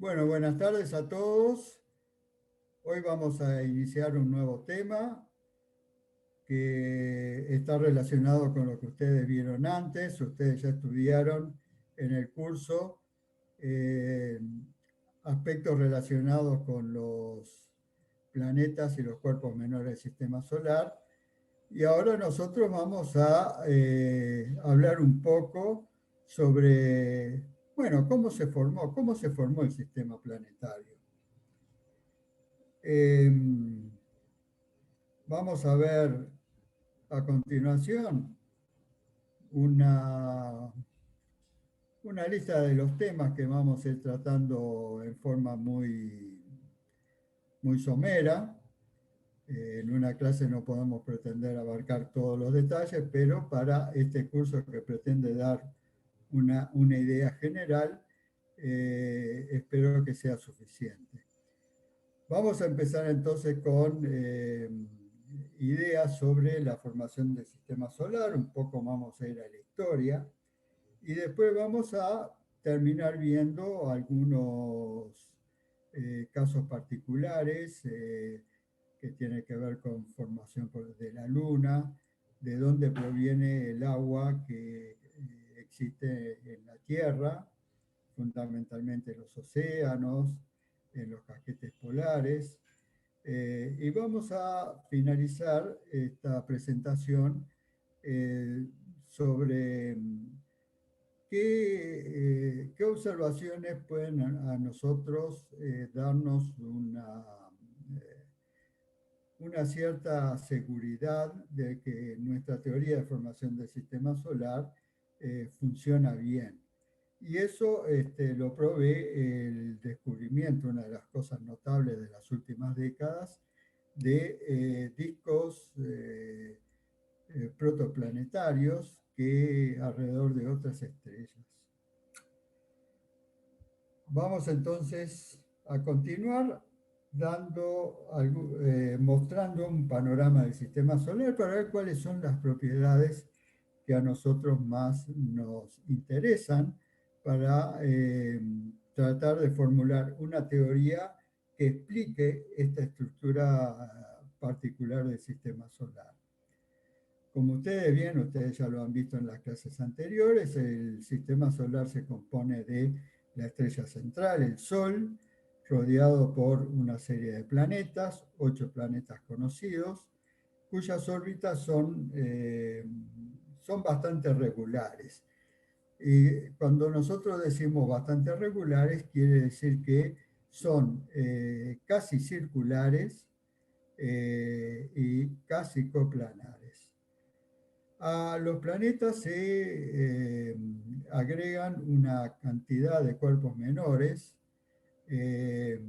Bueno, buenas tardes a todos. Hoy vamos a iniciar un nuevo tema que está relacionado con lo que ustedes vieron antes. Ustedes ya estudiaron en el curso eh, aspectos relacionados con los planetas y los cuerpos menores del sistema solar. Y ahora nosotros vamos a hablar un poco sobre, bueno, cómo se formó el sistema planetario. Em, Vamos a ver a continuación una, una lista de los temas que vamos a ir tratando en forma muy somera. En una clase no podemos pretender abarcar todos los detalles, pero para este curso que pretende dar una idea general, espero que sea suficiente. Vamos a empezar entonces con ideas sobre la formación del sistema solar, un poco vamos a ir a la historia y después vamos a terminar viendo algunos casos particulares que tienen que ver con formación de la Luna, de dónde proviene el agua que existe en la Tierra, fundamentalmente en los océanos, en los casquetes polares. Y vamos a finalizar esta presentación sobre qué observaciones pueden a nosotros darnos una cierta seguridad de que nuestra teoría de formación del sistema solar funciona bien. Y eso lo provee el descubrimiento, una de las cosas notables de las últimas décadas, de discos protoplanetarios que alrededor de otras estrellas. Vamos entonces a continuar mostrando un panorama del sistema solar para ver cuáles son las propiedades que a nosotros más nos interesan para tratar de formular una teoría que explique esta estructura particular del sistema solar. Como ustedes ya lo han visto en las clases anteriores, el sistema solar se compone de la estrella central, el Sol, rodeado por una serie de planetas, 8 planetas conocidos, cuyas órbitas son bastante regulares. Y cuando nosotros decimos bastante regulares, quiere decir que son casi circulares y casi coplanares. A los planetas se agregan una cantidad de cuerpos menores eh,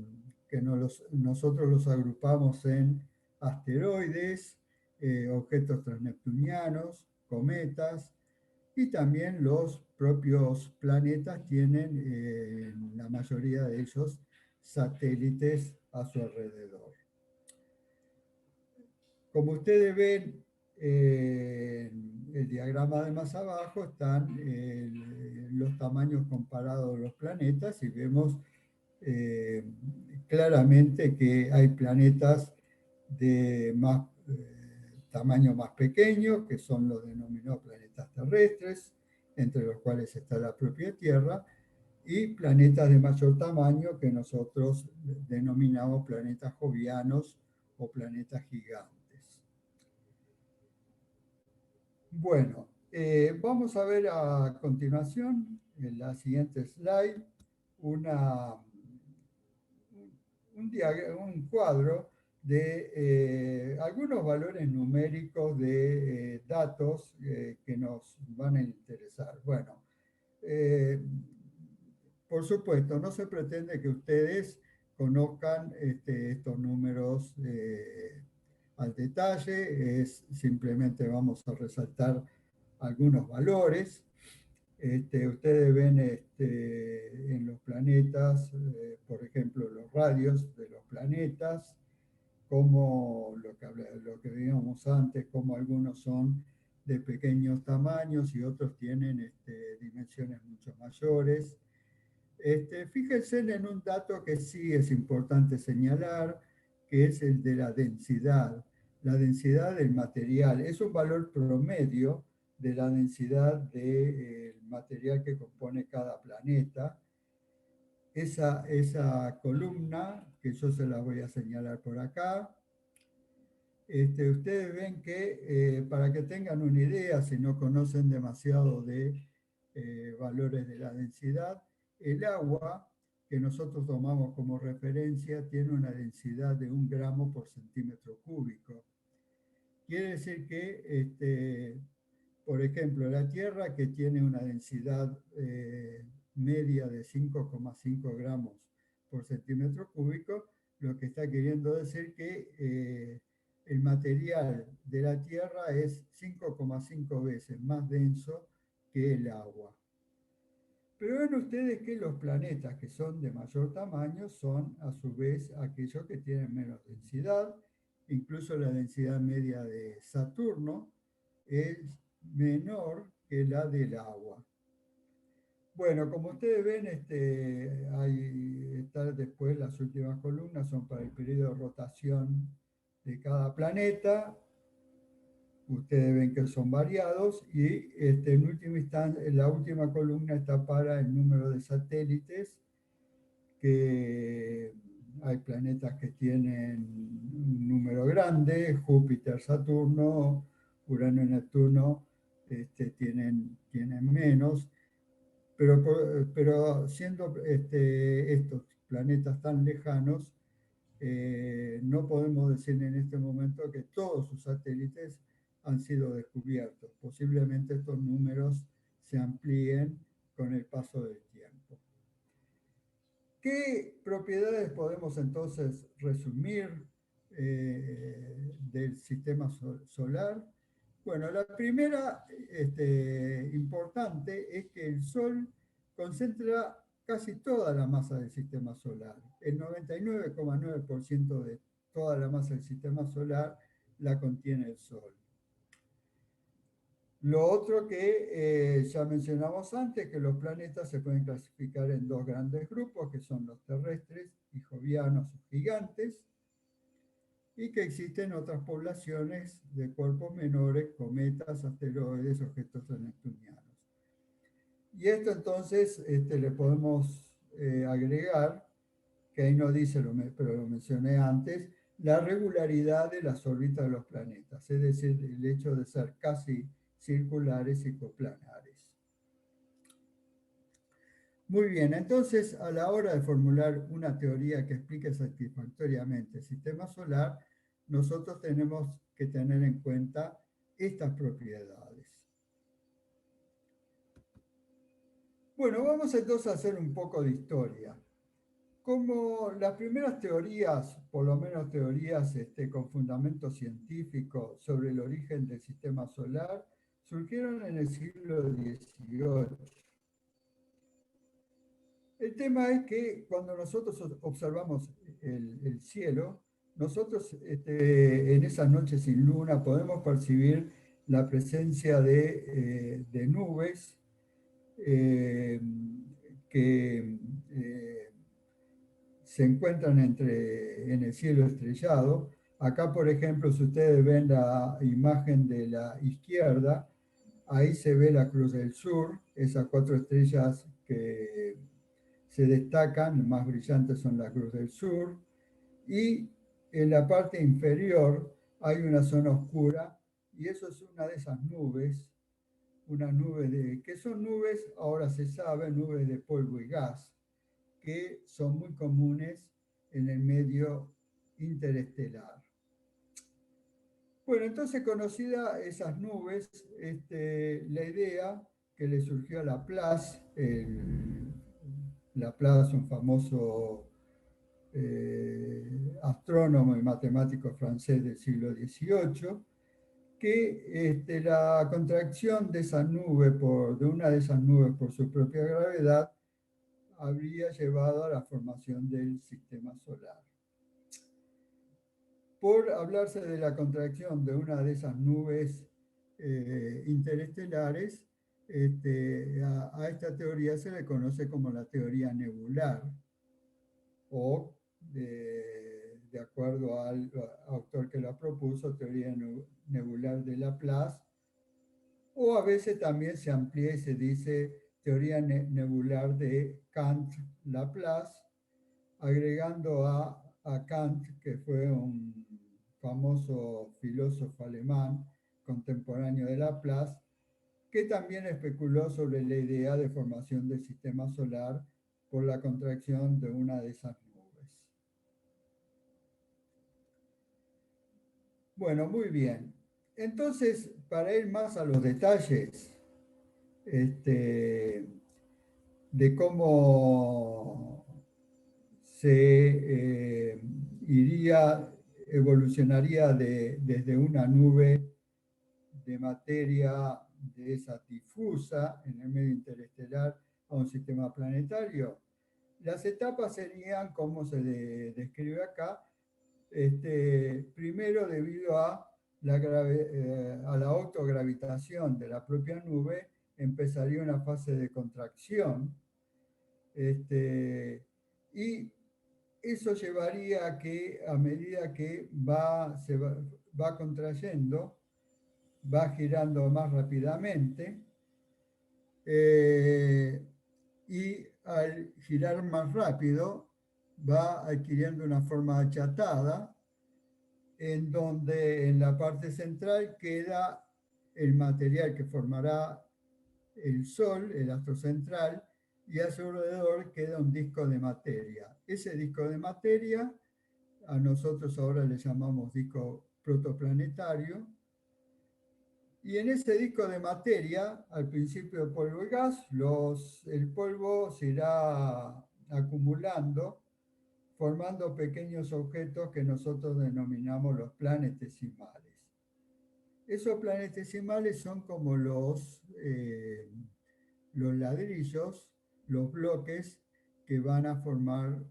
que nosotros los agrupamos en asteroides, objetos transneptunianos, cometas, y también los propios planetas tienen, la mayoría de ellos, satélites a su alrededor. Como ustedes ven, en el diagrama de más abajo están los tamaños comparados de los planetas y vemos eh, claramente que hay planetas de tamaño más pequeño, que son los denominados planetas terrestres, entre los cuales está la propia Tierra, y planetas de mayor tamaño que nosotros denominamos planetas jovianos o planetas gigantes. Bueno, vamos a ver a continuación, en la siguiente slide, una, un cuadro de algunos valores numéricos de datos que nos van a interesar. Bueno, eh, por supuesto, no se pretende que ustedes conozcan estos números al detalle, simplemente vamos a resaltar algunos valores. Ustedes ven en los planetas, por ejemplo, los radios de los planetas, como lo que veíamos antes, como algunos son de pequeños tamaños y otros tienen dimensiones mucho mayores. Fíjense en un dato que sí es importante señalar, que es el de la densidad. La densidad del material es un valor promedio de la densidad del material que compone cada planeta. Esa columna, que yo se la voy a señalar por acá, ustedes ven que para que tengan una idea, si no conocen demasiado de valores de la densidad, el agua que nosotros tomamos como referencia tiene una densidad de 1 gramo por centímetro cúbico. Quiere decir que, por ejemplo, la Tierra, que tiene una densidad media de 5,5 gramos por centímetro cúbico, lo que está queriendo decir que el material de la Tierra es 5,5 veces más denso que el agua. Pero ven ustedes que los planetas que son de mayor tamaño son a su vez aquellos que tienen menos densidad. Incluso la densidad media de Saturno es menor que la del agua. Bueno, como ustedes ven, ahí está después las últimas columnas, son para el periodo de rotación de cada planeta. Ustedes ven que son variados y en última instancia, la última columna está para el número de satélites, que hay planetas que tienen un número grande, Júpiter, Saturno, Urano y Neptuno tienen menos, pero siendo estos planetas tan lejanos, no podemos decir en este momento que todos sus satélites han sido descubiertos. Posiblemente estos números se amplíen con el paso del tiempo. ¿Qué propiedades podemos entonces resumir del sistema solar? Bueno, la primera importante es que el Sol concentra casi toda la masa del sistema solar. El 99,9% de toda la masa del sistema solar la contiene el Sol. Lo otro que ya mencionamos antes, que los planetas se pueden clasificar en dos grandes grupos, que son los terrestres y jovianos o gigantes, y que existen otras poblaciones de cuerpos menores, cometas, asteroides, objetos neptunianos. Y esto entonces le podemos agregar, que ahí no dice, pero lo mencioné antes, la regularidad de las órbitas de los planetas, es decir, el hecho de ser casi circulares y coplanares. Muy bien, entonces a la hora de formular una teoría que explique satisfactoriamente el sistema solar, nosotros tenemos que tener en cuenta estas propiedades. Bueno, vamos entonces a hacer un poco de historia. Como las primeras teorías, por lo menos teorías con fundamento científico sobre el origen del sistema solar, surgieron en el siglo XVIII. El tema es que cuando nosotros observamos el cielo, nosotros en esas noches sin luna podemos percibir la presencia de nubes eh, que se encuentran en el cielo estrellado. Acá, por ejemplo, si ustedes ven la imagen de la izquierda, ahí se ve la Cruz del Sur, esas 4 estrellas que se destacan, más brillantes son la Cruz del Sur, y en la parte inferior hay una zona oscura, y eso es una de esas nubes, una nube que son nubes, ahora se sabe, nubes de polvo y gas, que son muy comunes en el medio interestelar. Bueno, entonces conocida esas nubes, la idea que le surgió a Laplace, Laplace, un famoso astrónomo y matemático francés del siglo XVIII, que la contracción de esa nube, de una de esas nubes por su propia gravedad, habría llevado a la formación del sistema solar. Por hablarse de la contracción de una de esas nubes interestelares, A esta teoría se le conoce como la teoría nebular o, de acuerdo al autor que la propuso, teoría nebular de Laplace, o a veces también se amplía y se dice teoría nebular de Kant-Laplace, agregando a Kant, que fue un famoso filósofo alemán contemporáneo de Laplace, que también especuló sobre la idea de formación del sistema solar por la contracción de una de esas nubes. Bueno, muy bien. Entonces, para ir más a los detalles este, de cómo se iría, evolucionaría desde una nube de materia de esa difusa en el medio interestelar a un sistema planetario. Las etapas serían, como se describe acá, primero debido a la autogravitación de la propia nube, empezaría una fase de contracción, y eso llevaría a que a medida que va contrayendo, va girando más rápidamente, eh, y al girar más rápido va adquiriendo una forma achatada, en donde en la parte central queda el material que formará el Sol, el astro central, y a su alrededor queda un disco de materia. Ese disco de materia a nosotros ahora le llamamos disco protoplanetario, y en ese disco de materia, al principio polvo y gas, el polvo se irá acumulando, formando pequeños objetos que nosotros denominamos los planetesimales. Esos planetesimales son como los ladrillos, los bloques que van a formar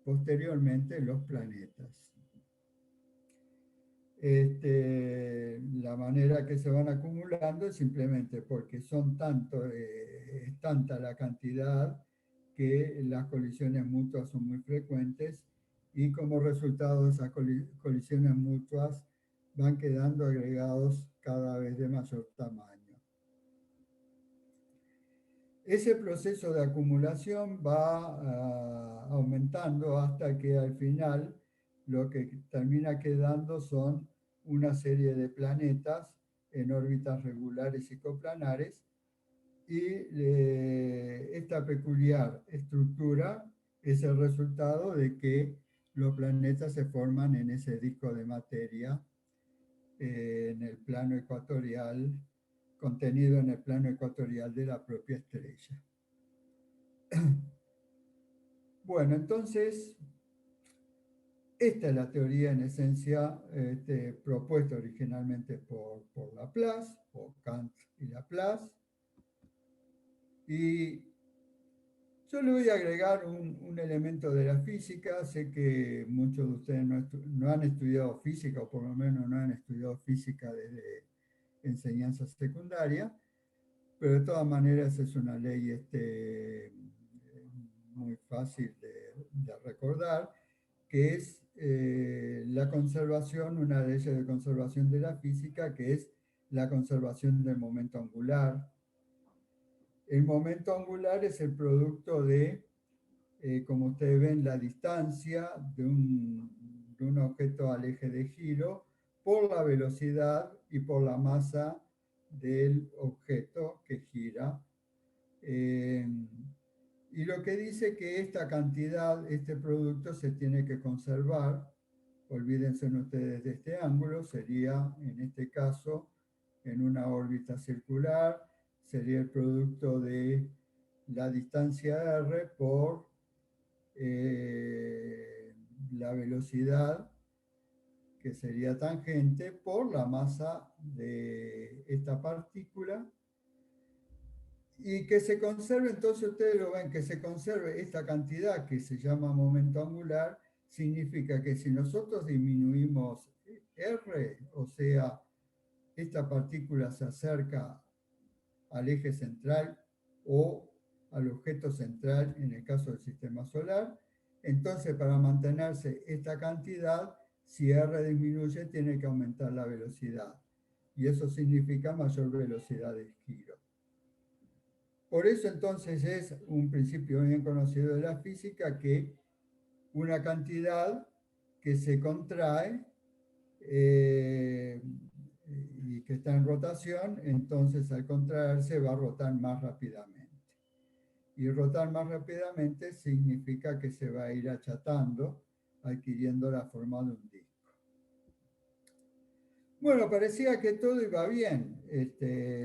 posteriormente los planetas. La manera que se van acumulando es simplemente porque es tanta la cantidad que las colisiones mutuas son muy frecuentes, y como resultado de esas colisiones mutuas van quedando agregados cada vez de mayor tamaño. Ese proceso de acumulación va aumentando hasta que al final lo que termina quedando son una serie de planetas en órbitas regulares y coplanares, y esta peculiar estructura es el resultado de que los planetas se forman en ese disco de materia, en el plano ecuatorial, contenido en el plano ecuatorial de la propia estrella. Bueno, entonces, esta es la teoría en esencia propuesta originalmente por Laplace, por Kant y Laplace. Y yo le voy a agregar un elemento de la física. Sé que muchos de ustedes no han estudiado física, o por lo menos no han estudiado física desde enseñanza secundaria, pero de todas maneras es una ley muy fácil de recordar, que es la conservación, una de ellas de conservación de la física, que es la conservación del momento angular. El momento angular es el producto de, como ustedes ven, la distancia de un objeto al eje de giro por la velocidad y por la masa del objeto que gira. Y lo que dice que esta cantidad, este producto se tiene que conservar. Olvídense ustedes de este ángulo, sería en este caso en una órbita circular, sería el producto de la distancia r por la velocidad, que sería tangente, por la masa de esta partícula. Y que se conserve, entonces ustedes lo ven, que se conserve esta cantidad que se llama momento angular, significa que si nosotros disminuimos r, o sea, esta partícula se acerca al eje central o al objeto central en el caso del sistema solar. Entonces, para mantenerse esta cantidad, si R disminuye, tiene que aumentar la velocidad. Y eso significa mayor velocidad de giro. Por eso entonces es un principio bien conocido de la física que una cantidad que se contrae y que está en rotación, entonces al contraerse va a rotar más rápidamente. Y rotar más rápidamente significa que se va a ir achatando, adquiriendo la forma de un disco. Bueno, parecía que todo iba bien.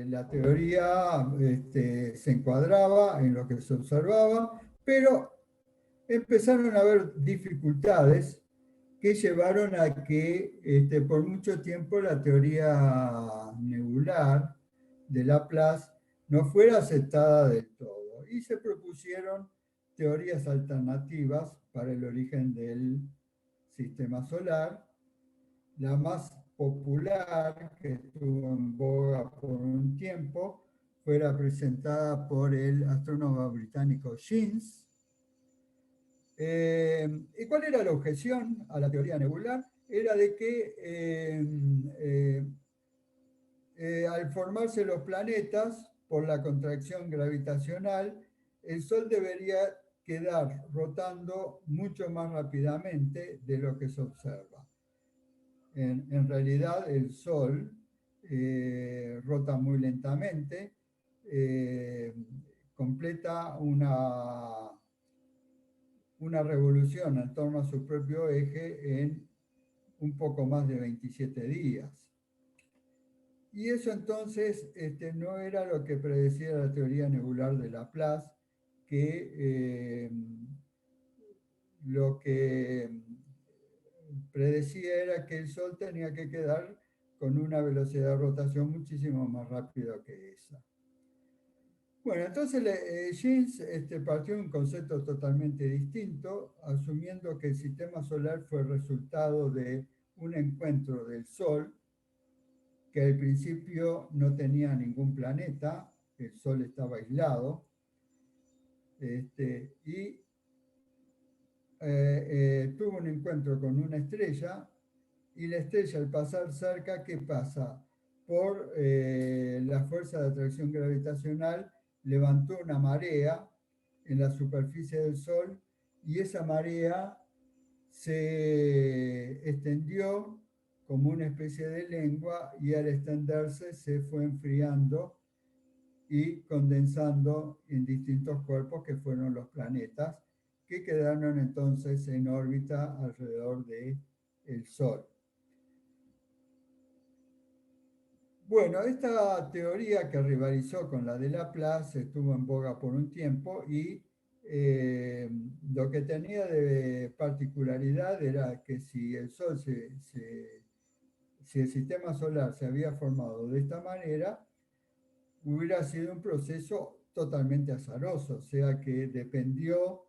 La teoría se encuadraba en lo que se observaba, pero empezaron a haber dificultades que llevaron a que por mucho tiempo la teoría nebular de Laplace no fuera aceptada del todo y se propusieron teorías alternativas para el origen del sistema solar. La más popular, que estuvo en boga por un tiempo, fue la presentada por el astrónomo británico Jeans. ¿Y cuál era la objeción a la teoría nebular? Era de que al formarse los planetas por la contracción gravitacional, el Sol debería quedar rotando mucho más rápidamente de lo que se observa. En realidad, el Sol rota muy lentamente, completa una revolución en torno a su propio eje en un poco más de 27 días. Y eso entonces no era lo que predecía la teoría nebular de Laplace, que lo que predecía era que el Sol tenía que quedar con una velocidad de rotación muchísimo más rápida que esa. Bueno, entonces Jeans partió de un concepto totalmente distinto, asumiendo que el sistema solar fue el resultado de un encuentro del Sol, que al principio no tenía ningún planeta, el Sol estaba aislado, y tuvo un encuentro con una estrella, y la estrella al pasar cerca, ¿qué pasa? Por la fuerza de atracción gravitacional levantó una marea en la superficie del Sol y esa marea se extendió como una especie de lengua y al extenderse se fue enfriando y condensando en distintos cuerpos que fueron los planetas que quedaron entonces en órbita alrededor del Sol. Bueno, esta teoría que rivalizó con la de Laplace estuvo en boga por un tiempo y lo que tenía de particularidad era que si el Sol si el sistema solar se había formado de esta manera, hubiera sido un proceso totalmente azaroso, o sea que dependió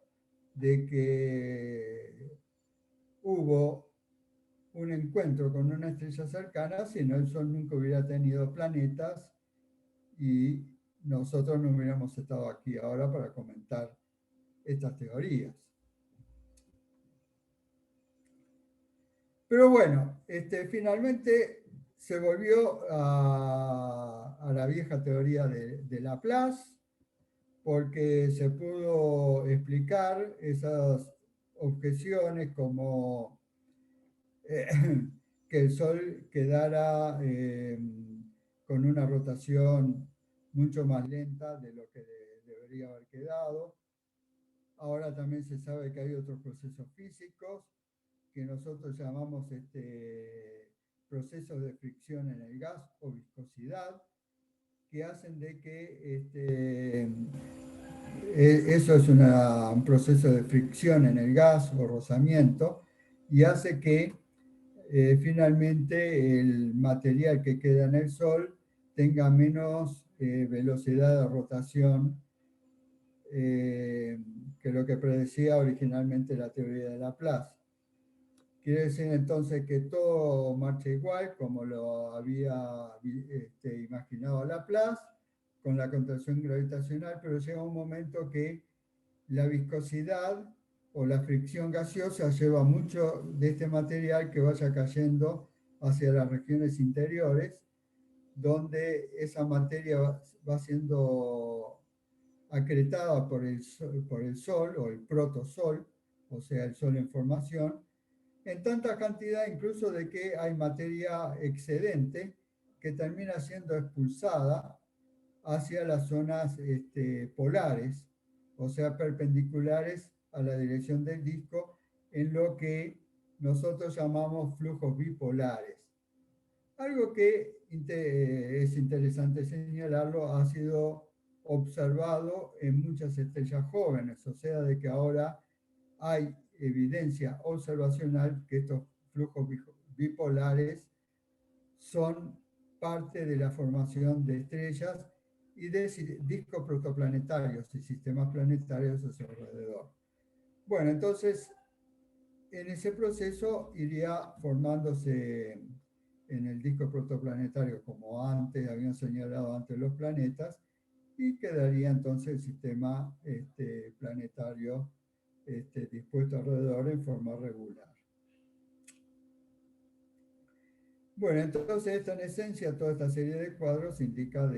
de que hubo un encuentro con una estrella cercana, si no el Sol nunca hubiera tenido planetas y nosotros no hubiéramos estado aquí ahora para comentar estas teorías. Pero bueno, finalmente se volvió a la vieja teoría de Laplace, porque se pudo explicar esas objeciones como que el Sol quedara con una rotación mucho más lenta de lo que debería haber quedado. Ahora también se sabe que hay otros procesos físicos que nosotros llamamos procesos de fricción en el gas o viscosidad, que hacen de que eso es un proceso de fricción en el gas o rozamiento y hace que finalmente el material que queda en el Sol tenga menos velocidad de rotación que lo que predecía originalmente la teoría de Laplace. Quiere decir entonces que todo marcha igual como lo había imaginado Laplace, con la contracción gravitacional, pero llega un momento que la viscosidad o la fricción gaseosa lleva mucho de este material que vaya cayendo hacia las regiones interiores, donde esa materia va siendo acretada por el Sol o el protosol, o sea, el Sol en formación, en tanta cantidad incluso de que hay materia excedente que termina siendo expulsada hacia las zonas polares, o sea, perpendiculares a la dirección del disco, en lo que nosotros llamamos flujos bipolares. Algo que es interesante señalarlo, ha sido observado en muchas estrellas jóvenes, o sea, de que ahora hay evidencia observacional que estos flujos bipolares son parte de la formación de estrellas y de discos protoplanetarios y sistemas planetarios a su alrededor. Bueno, entonces, en ese proceso iría formándose en el disco protoplanetario, como antes habían señalado antes los planetas, y quedaría entonces el sistema planetario dispuesto alrededor en forma regular. Bueno, entonces esta en esencia, toda esta serie de cuadros indica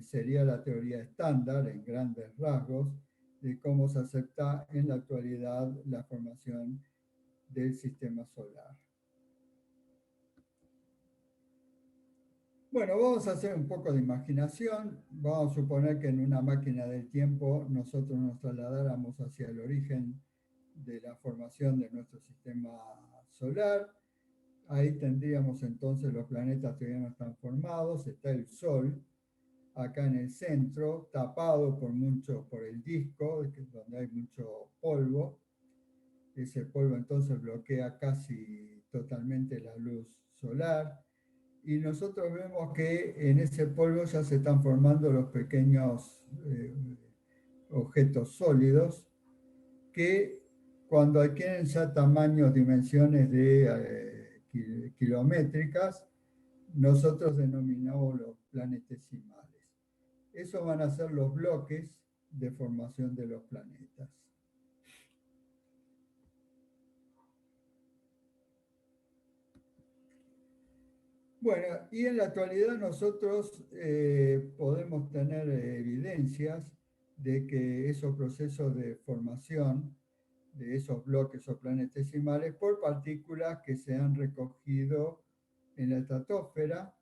sería la teoría estándar en grandes rasgos de cómo se acepta en la actualidad la formación del sistema solar. Bueno, vamos a hacer un poco de imaginación. Vamos a suponer que en una máquina del tiempo nosotros nos trasladáramos hacia el origen de la formación de nuestro sistema solar. Ahí tendríamos entonces los planetas todavía no están formados, está el Sol acá en el centro, tapado por el disco, donde hay mucho polvo. Ese polvo entonces bloquea casi totalmente la luz solar. Y nosotros vemos que en ese polvo ya se están formando los pequeños objetos sólidos que cuando adquieren ya tamaños, dimensiones kilométricas, nosotros denominamos los planetesimales. Esos van a ser los bloques de formación de los planetas. Bueno, y en la actualidad nosotros podemos tener evidencias de que esos procesos de formación de esos bloques o planetesimales por partículas que se han recogido en la estratosfera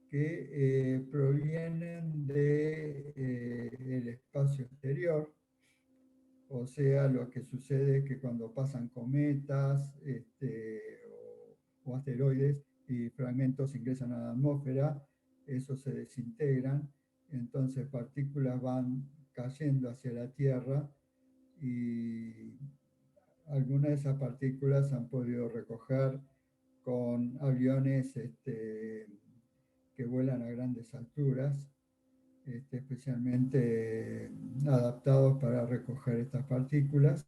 que provienen del espacio exterior, o sea, lo que sucede es que cuando pasan cometas o asteroides y fragmentos ingresan a la atmósfera, esos se desintegran, entonces partículas van cayendo hacia la Tierra y algunas de esas partículas han podido recoger con aviones que vuelan a grandes alturas, especialmente adaptados para recoger estas partículas.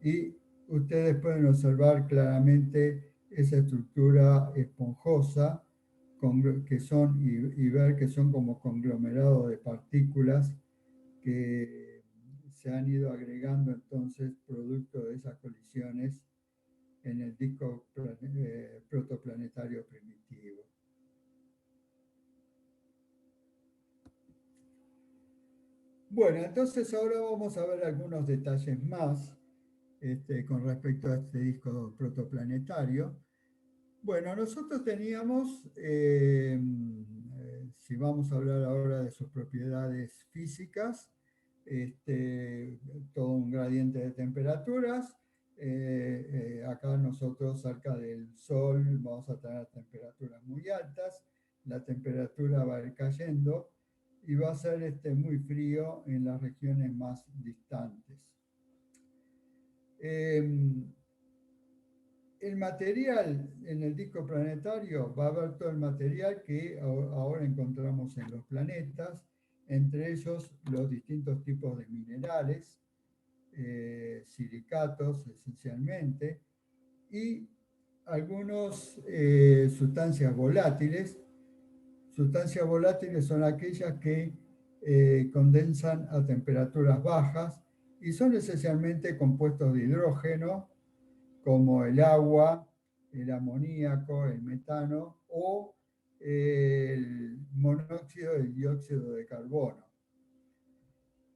Y ustedes pueden observar claramente esa estructura esponjosa y ver que son como conglomerados de partículas que se han ido agregando entonces producto de esas colisiones en el disco protoplanetario primitivo. Bueno, entonces ahora vamos a ver algunos detalles más con respecto a este disco protoplanetario. Bueno, nosotros teníamos, si vamos a hablar ahora de sus propiedades físicas, todo un gradiente de temperaturas. Acá nosotros cerca del Sol vamos a tener temperaturas muy altas, la temperatura va a ir cayendo y va a ser muy frío en las regiones más distantes. El material en el disco planetario va a haber todo el material que ahora encontramos en los planetas, entre ellos los distintos tipos de minerales, silicatos esencialmente, y algunas sustancias volátiles Sustancias volátiles son aquellas que condensan a temperaturas bajas y son esencialmente compuestos de hidrógeno, como el agua, el amoníaco, el metano o el monóxido y el dióxido de carbono.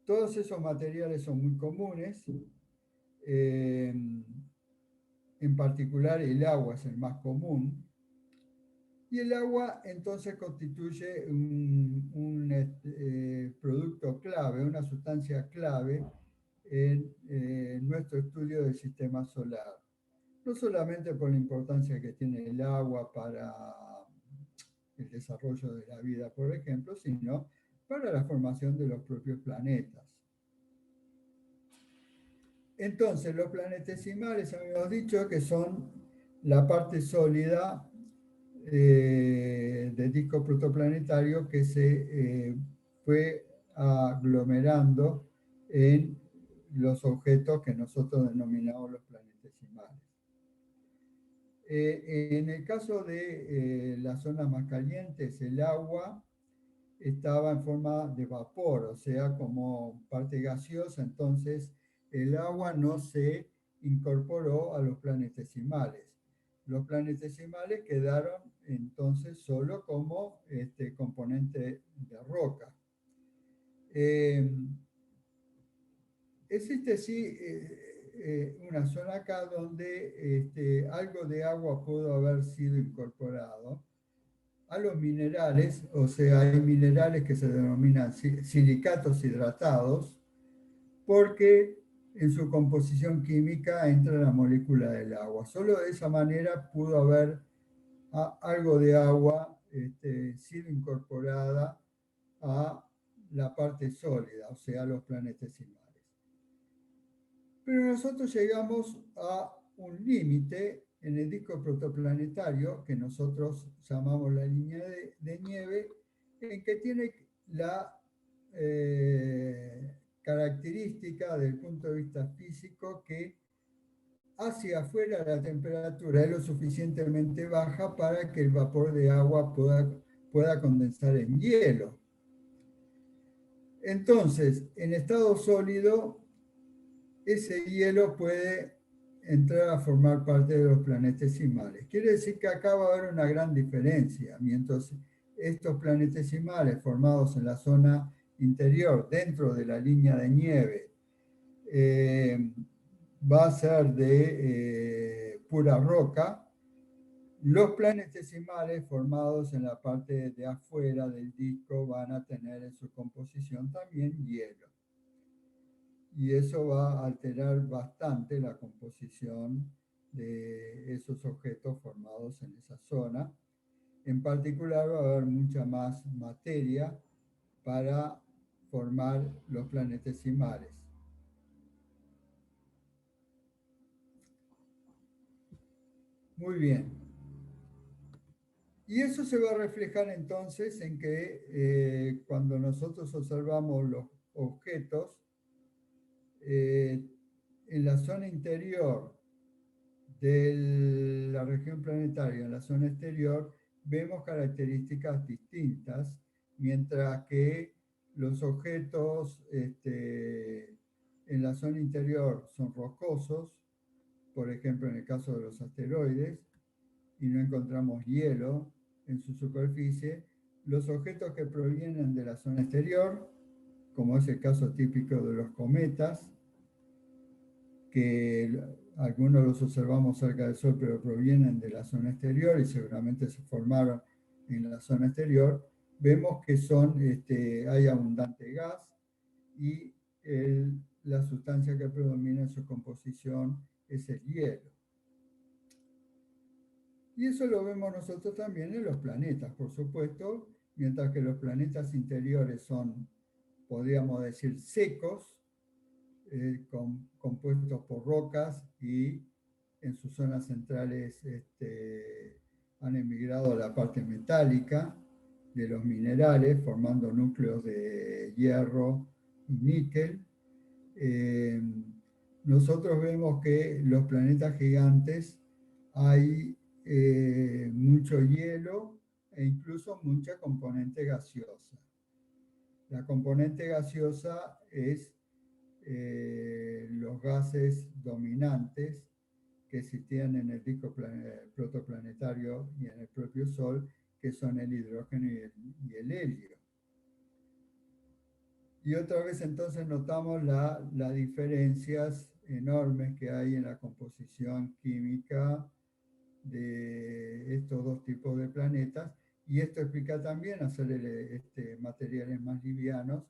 Todos esos materiales son muy comunes, en particular el agua es el más común, y el agua entonces constituye un producto clave, una sustancia clave en nuestro estudio del sistema solar. No solamente por la importancia que tiene el agua para el desarrollo de la vida, por ejemplo, sino para la formación de los propios planetas. Entonces, los planetesimales, habíamos dicho que son la parte sólida del disco protoplanetario que se fue aglomerando en los objetos que nosotros denominamos los planetesimales. En el caso de las zonas más calientes, el agua estaba en forma de vapor, o sea, como parte gaseosa, entonces el agua no se incorporó a los planetesimales. Los planetesimales quedaron entonces solo como componente de roca. Existe sí una zona acá donde algo de agua pudo haber sido incorporado a los minerales, o sea, hay minerales que se denominan silicatos hidratados, porque en su composición química entra la molécula del agua. Solo de esa manera pudo haber algo de agua sido incorporada a la parte sólida, o sea, a los planetesimales. Pero nosotros llegamos a un límite en el disco protoplanetario que nosotros llamamos la línea de nieve, en que tiene la característica desde el punto de vista físico que hacia afuera la temperatura es lo suficientemente baja para que el vapor de agua pueda condensar en hielo. Entonces, en estado sólido, ese hielo puede entrar a formar parte de los planetesimales. Quiere decir que acá va a haber una gran diferencia. Mientras estos planetesimales formados en la zona interior, dentro de la línea de nieve, va a ser de pura roca, los planetesimales formados en la parte de afuera del disco van a tener en su composición también hielo. Y eso va a alterar bastante la composición de esos objetos formados en esa zona. En particular va a haber mucha más materia para formar los planetesimales. Muy bien. Y eso se va a reflejar entonces en que cuando nosotros observamos los objetos, en la zona interior de la región planetaria, en la zona exterior, vemos características distintas, mientras que los objetos en la zona interior son rocosos, por ejemplo en el caso de los asteroides, y no encontramos hielo en su superficie. Los objetos que provienen de la zona exterior, como es el caso típico de los cometas, que algunos los observamos cerca del Sol, pero provienen de la zona exterior y seguramente se formaron en la zona exterior, vemos que hay abundante gas y la sustancia que predomina en su composición es el hielo. Y eso lo vemos nosotros también en los planetas, por supuesto, mientras que los planetas interiores son, podríamos decir, secos, compuestos por rocas y en sus zonas centrales han emigrado a la parte metálica de los minerales, formando núcleos de hierro y níquel. Nosotros vemos que los planetas gigantes hay mucho hielo e incluso mucha componente gaseosa. La componente gaseosa es los gases dominantes que existían en el disco protoplanetario y en el propio Sol, que son el hidrógeno y el helio. Y otra vez entonces notamos las diferencias enormes que hay en la composición química de estos dos tipos de planetas, y esto explica también hacer materiales más livianos,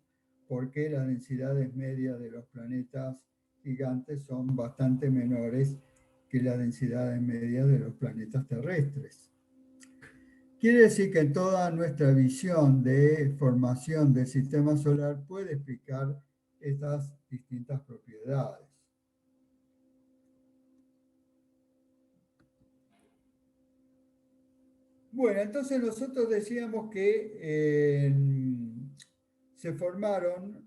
porque las densidades medias de los planetas gigantes son bastante menores que las densidades medias de los planetas terrestres. Quiere decir que toda nuestra visión de formación del sistema solar puede explicar estas distintas propiedades. Bueno, entonces nosotros decíamos que se formaron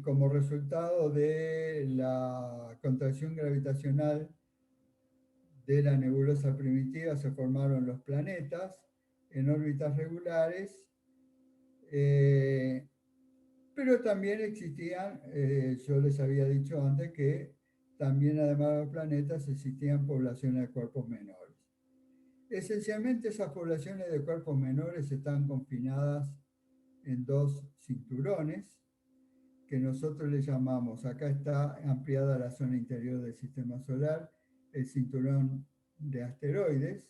como resultado de la contracción gravitacional de la nebulosa primitiva, se formaron los planetas en órbitas regulares, pero también existían, yo les había dicho antes que también además de los planetas existían poblaciones de cuerpos menores. Esencialmente esas poblaciones de cuerpos menores están confinadas en dos cinturones que nosotros le llamamos, acá está ampliada la zona interior del sistema solar, el cinturón de asteroides,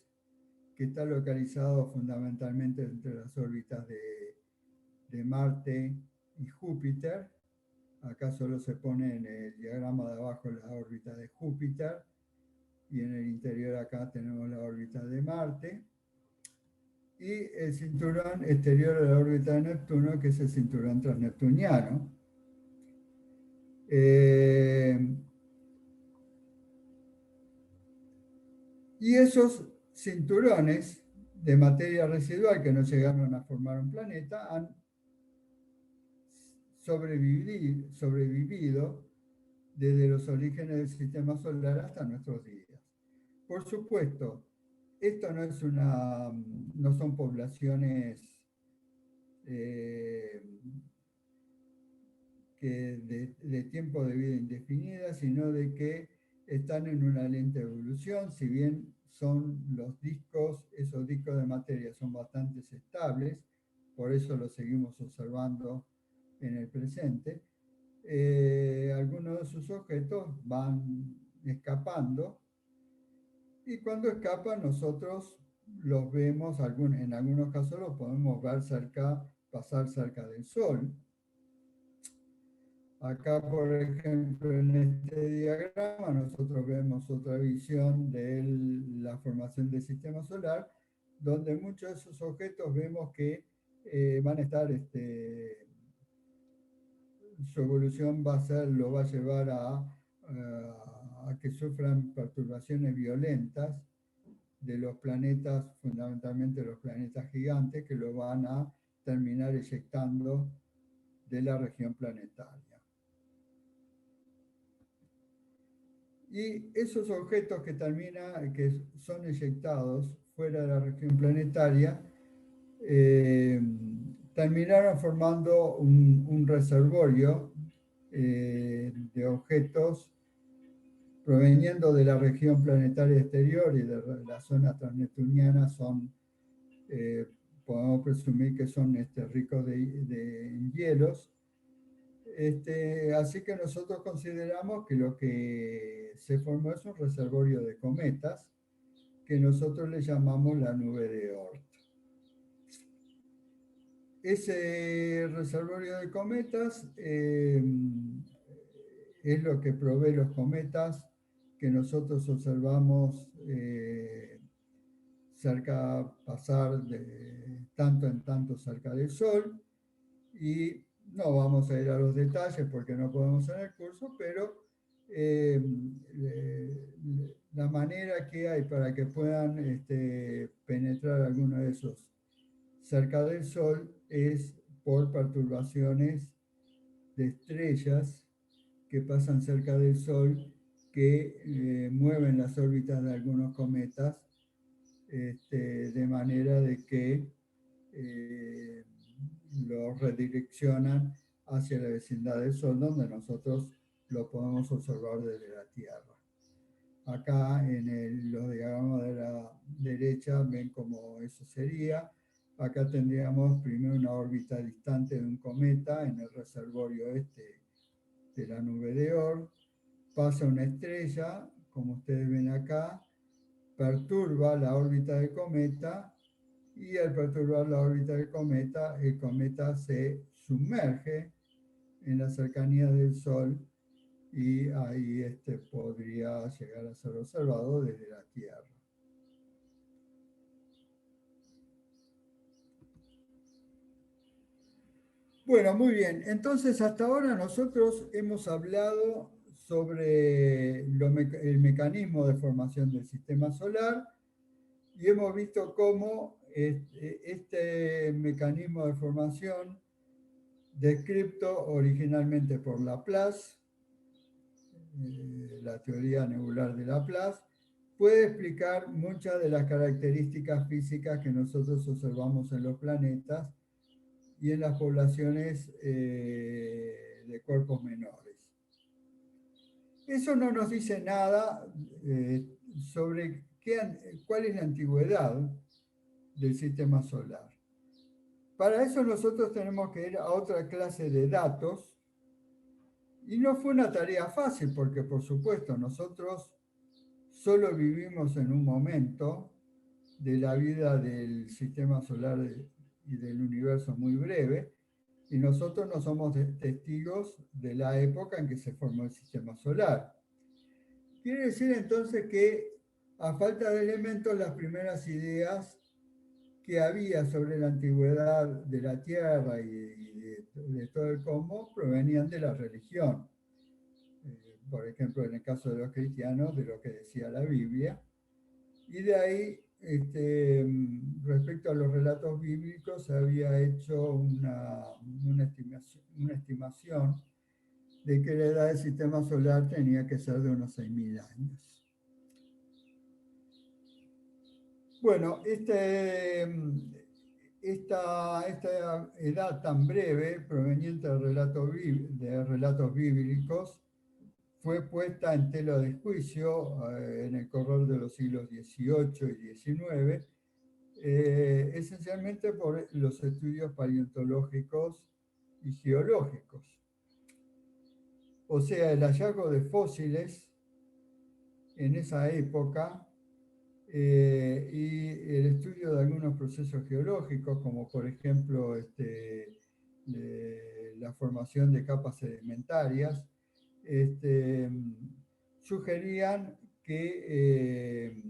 que está localizado fundamentalmente entre las órbitas de Marte y Júpiter. Acá solo se pone en el diagrama de abajo la órbita de Júpiter, y en el interior acá tenemos la órbita de Marte, y el cinturón exterior de la órbita de Neptuno, que es el cinturón transneptuniano. Y esos cinturones de materia residual que no llegaron a formar un planeta han sobrevivido desde los orígenes del sistema solar hasta nuestros días. Por supuesto, esto no son poblaciones de tiempo de vida indefinida, sino de que están en una lenta evolución. Si bien son esos discos de materia son bastante estables, por eso los seguimos observando en el presente, algunos de sus objetos van escapando, y cuando escapan nosotros los vemos, en algunos casos los podemos ver pasar cerca del Sol. Acá, por ejemplo, en este diagrama nosotros vemos otra visión de la formación del sistema solar, donde muchos de esos objetos vemos que van a estar, su evolución lo va a llevar a que sufran perturbaciones violentas de los planetas, fundamentalmente los planetas gigantes, que lo van a terminar eyectando de la región planetaria. Y esos objetos que son eyectados fuera de la región planetaria, terminaron formando un reservorio de objetos proveniendo de la región planetaria exterior y de la zona transneptuniana. Podemos presumir que son ricos en hielos. Así que nosotros consideramos que lo que se formó es un reservorio de cometas, que nosotros le llamamos la nube de Oort. Ese reservorio de cometas es lo que provee los cometas que nosotros observamos pasar de tanto en tanto cerca del Sol, y no vamos a ir a los detalles porque no podemos en el curso, pero la manera que hay para que puedan penetrar alguno de esos cerca del Sol es por perturbaciones de estrellas que pasan cerca del Sol, que mueven las órbitas de algunos cometas, de manera de que lo redireccionan hacia la vecindad del Sol, donde nosotros lo podemos observar desde la Tierra. Acá en los diagramas de la derecha ven cómo eso sería. Acá tendríamos primero una órbita distante de un cometa en el reservorio este de la nube de Oort. Pasa una estrella, como ustedes ven acá, perturba la órbita del cometa y al perturbar la órbita del cometa, el cometa se sumerge en la cercanía del Sol y ahí podría llegar a ser observado desde la Tierra. Bueno, muy bien. Entonces, hasta ahora nosotros hemos hablado sobre el mecanismo de formación del sistema solar y hemos visto cómo este mecanismo de formación, descrito originalmente por Laplace, la teoría nebular de Laplace, puede explicar muchas de las características físicas que nosotros observamos en los planetas y en las poblaciones de cuerpos menores. Eso no nos dice nada sobre cuál es la antigüedad del sistema solar. Para eso nosotros tenemos que ir a otra clase de datos y no fue una tarea fácil porque, por supuesto, nosotros solo vivimos en un momento de la vida del sistema solar y del universo muy breve, y nosotros no somos testigos de la época en que se formó el sistema solar. Quiere decir entonces que, a falta de elementos, las primeras ideas que había sobre la antigüedad de la Tierra y de todo el cosmos provenían de la religión. Por ejemplo, en el caso de los cristianos, de lo que decía la Biblia. Y de ahí, respecto a los relatos bíblicos, se había hecho una estimación de que la edad del sistema solar tenía que ser de unos 6.000 años. Bueno, esta edad tan breve, proveniente de relatos bíblicos, fue puesta en tela de juicio en el correr de los siglos XVIII y XIX, esencialmente por los estudios paleontológicos y geológicos. O sea, el hallazgo de fósiles en esa época y el estudio de algunos procesos geológicos, como por ejemplo la formación de capas sedimentarias, sugerían que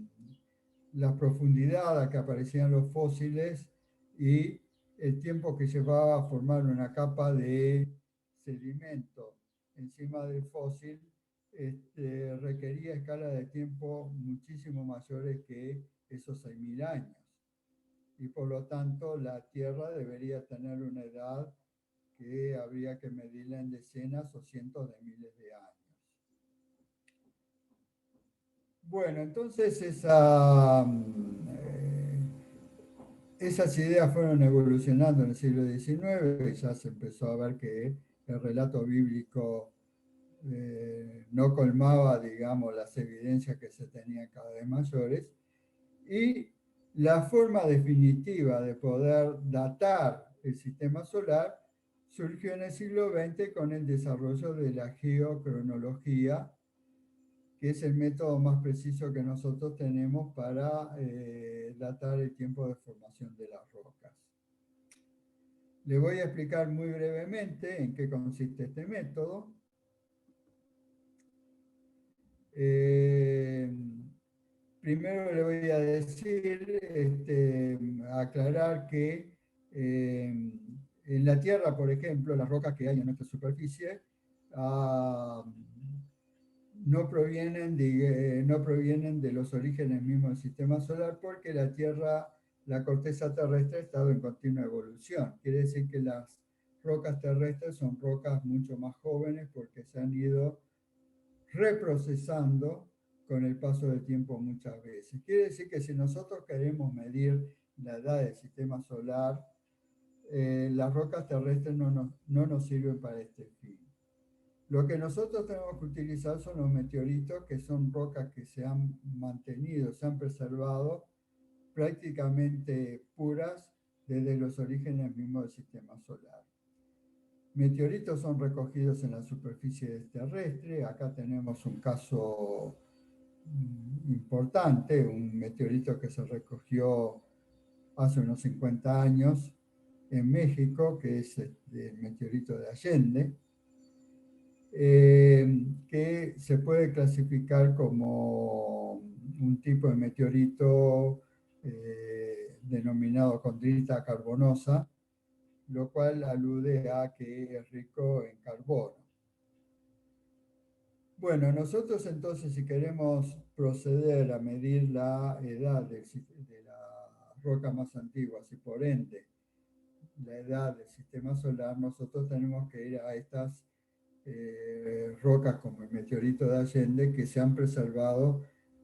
la profundidad a que aparecían los fósiles y el tiempo que llevaba a formar una capa de sedimento encima del fósil requería escalas de tiempo muchísimo mayores que esos 6.000 años. Y por lo tanto, la Tierra debería tener una edad que habría que medirla en decenas o cientos de miles de años. Bueno, entonces esas ideas fueron evolucionando en el siglo XIX y ya se empezó a ver que el relato bíblico no colmaba, digamos, las evidencias que se tenían cada vez mayores, y la forma definitiva de poder datar el sistema solar surgió en el siglo XX con el desarrollo de la geocronología, que es el método más preciso que nosotros tenemos para datar el tiempo de formación de las rocas. Le voy a explicar muy brevemente en qué consiste este método. Primero le voy a decir, aclarar que en la Tierra, por ejemplo, las rocas que hay en nuestra superficie no provienen de los orígenes mismos del sistema solar, porque la Tierra, la corteza terrestre, ha estado en continua evolución. Quiere decir que las rocas terrestres son rocas mucho más jóvenes porque se han ido reprocesando con el paso del tiempo muchas veces. Quiere decir que si nosotros queremos medir la edad del sistema solar, las rocas terrestres no nos sirven para este fin. Lo que nosotros tenemos que utilizar son los meteoritos, que son rocas que se han mantenido, se han preservado prácticamente puras desde los orígenes mismos del sistema solar. Meteoritos son recogidos en la superficie terrestre. Acá tenemos un caso importante, un meteorito que se recogió hace unos 50 años en México, que es el meteorito de Allende, que se puede clasificar como un tipo de meteorito denominado condrita carbonosa, lo cual alude a que es rico en carbono. Bueno, nosotros entonces, si queremos proceder a medir la edad de la roca más antigua, y por ende la edad del sistema solar, nosotros tenemos que ir a estas rocas como el meteorito de Allende, que se han preservado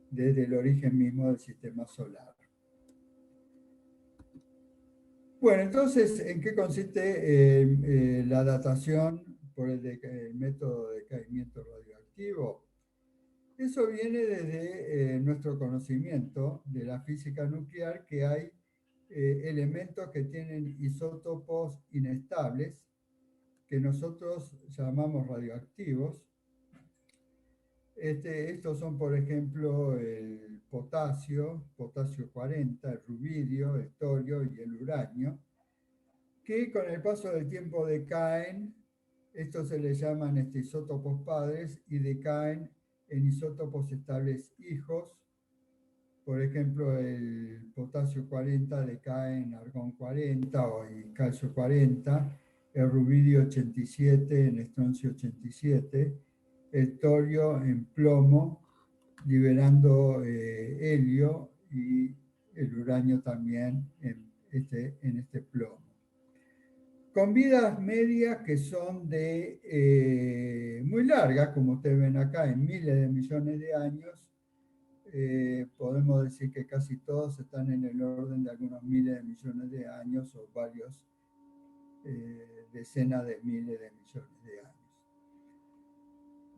desde el origen mismo del sistema solar. Bueno, entonces, ¿en qué consiste la datación por el método de decaimiento radioactivo? Eso viene desde nuestro conocimiento de la física nuclear, que hay elementos que tienen isótopos inestables, que nosotros llamamos radioactivos. Estos son, por ejemplo, el potasio, potasio 40, el rubidio, el torio y el uranio, que con el paso del tiempo decaen. Estos se les llaman isótopos padres y decaen en isótopos estables hijos. Por ejemplo, el potasio 40 decae en argón 40 o en calcio 40, el rubidio 87 en estroncio 87, el torio en plomo, liberando helio, y el uranio también en este plomo. Con vidas medias que son muy largas, como ustedes ven acá, en miles de millones de años. Podemos decir que casi todos están en el orden de algunos miles de millones de años o varios decenas de miles de millones de años.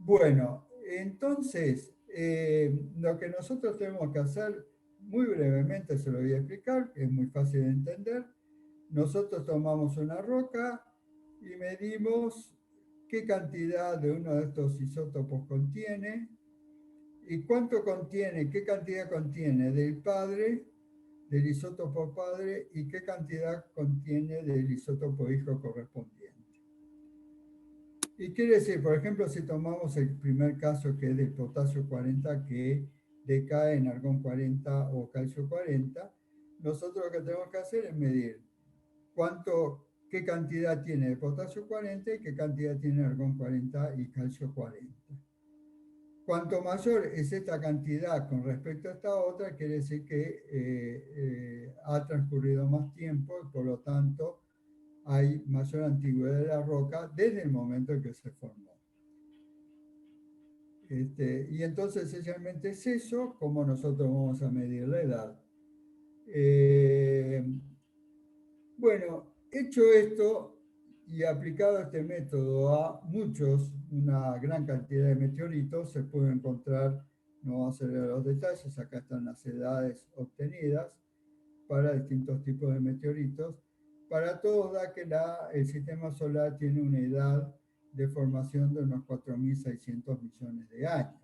Bueno, entonces, lo que nosotros tenemos que hacer, muy brevemente se lo voy a explicar, que es muy fácil de entender. Nosotros tomamos una roca y medimos qué cantidad de uno de estos isótopos contiene y cuánto contiene, qué cantidad contiene del padre, del isótopo padre, y qué cantidad contiene del isótopo hijo correspondiente. Y quiere decir, por ejemplo, si tomamos el primer caso, que es del potasio 40, que decae en argón 40 o calcio 40, nosotros lo que tenemos que hacer es medir qué cantidad tiene de potasio 40 y qué cantidad tiene argón 40 y calcio 40. Cuanto mayor es esta cantidad con respecto a esta otra, quiere decir que ha transcurrido más tiempo y por lo tanto hay mayor antigüedad de la roca desde el momento en que se formó. Y entonces, esencialmente es eso como nosotros vamos a medir la edad. Bueno, hecho esto y aplicado este método a una gran cantidad de meteoritos, se puede encontrar, no vamos a ver los detalles, acá están las edades obtenidas para distintos tipos de meteoritos. Para todos da que el sistema solar tiene una edad de formación de unos 4.600 millones de años.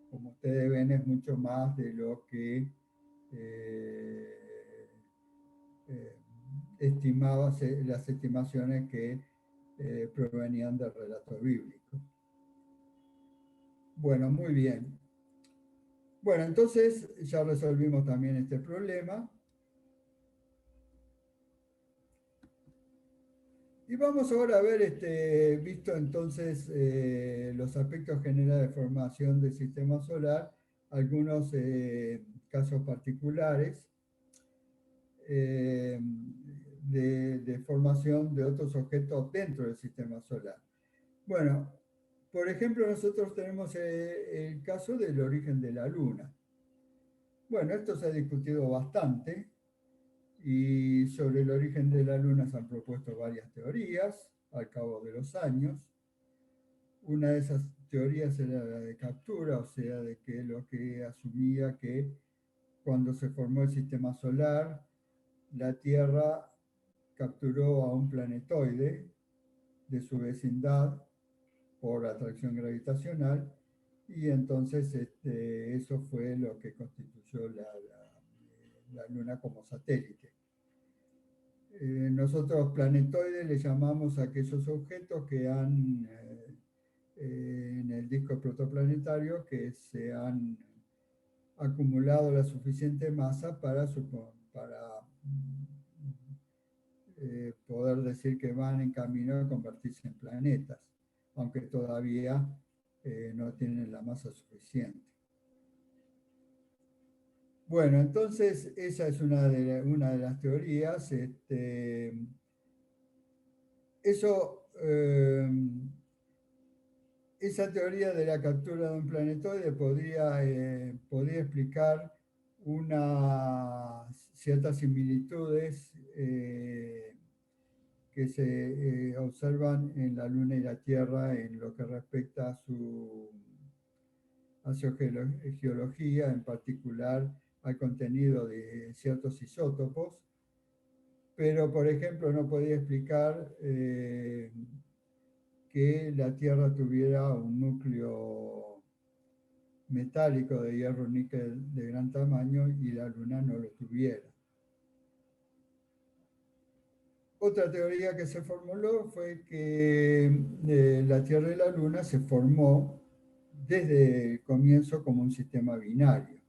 Como ustedes ven, es mucho más de lo que las estimaciones que provenían del relato bíblico. Bueno, muy bien. Bueno, entonces ya resolvimos también este problema. Y vamos ahora a ver, visto entonces los aspectos generales de formación del sistema solar, algunos casos particulares de formación de otros objetos dentro del sistema solar. Bueno, Por ejemplo, nosotros tenemos el caso del origen de la Luna. Bueno, esto se ha discutido bastante y sobre el origen de la Luna se han propuesto varias teorías al cabo de los años. Una de esas teorías era la de captura, o sea, de que lo que asumía que cuando se formó el sistema solar, la Tierra capturó a un planetoide de su vecindad por atracción gravitacional y entonces eso fue lo que constituyó la Luna como satélite. Nosotros planetoides le llamamos a aquellos objetos que han en el disco protoplanetario que se han acumulado la suficiente masa para poder decir que van en camino a convertirse en planetas, aunque todavía no tienen la masa suficiente. Bueno, entonces esa es una de las teorías. Eso, esa teoría de la captura de un planetoide podría explicar ciertas similitudes que se observan en la Luna y la Tierra en lo que respecta a su geología, en particular al contenido de ciertos isótopos, pero por ejemplo no podía explicar que la Tierra tuviera un núcleo metálico de hierro níquel de gran tamaño y la Luna no lo tuviera. Otra teoría que se formuló fue que la Tierra y la Luna se formó desde el comienzo como un sistema binario.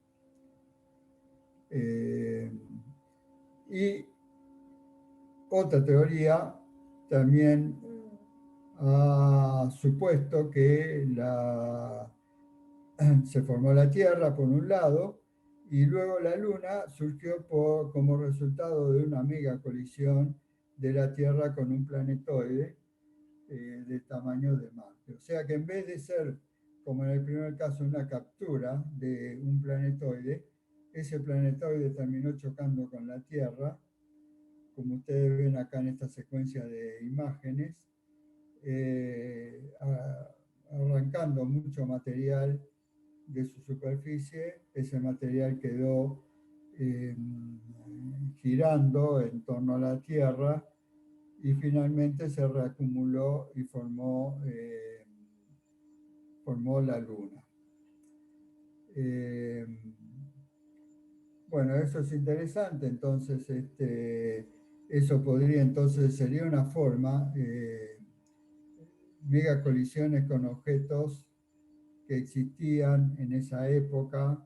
Y otra teoría también ha supuesto que se formó la Tierra por un lado y luego la Luna surgió como resultado de una mega colisión de la Tierra con un planetoide de tamaño de Marte. O sea que en vez de ser, como en el primer caso, una captura de un planetoide, ese planetoide terminó chocando con la Tierra, como ustedes ven acá en esta secuencia de imágenes, arrancando mucho material de su superficie. Ese material quedó girando en torno a la Tierra y finalmente se reacumuló y formó la Luna. Bueno, eso es interesante, entonces eso sería una forma, megacolisiones con objetos que existían en esa época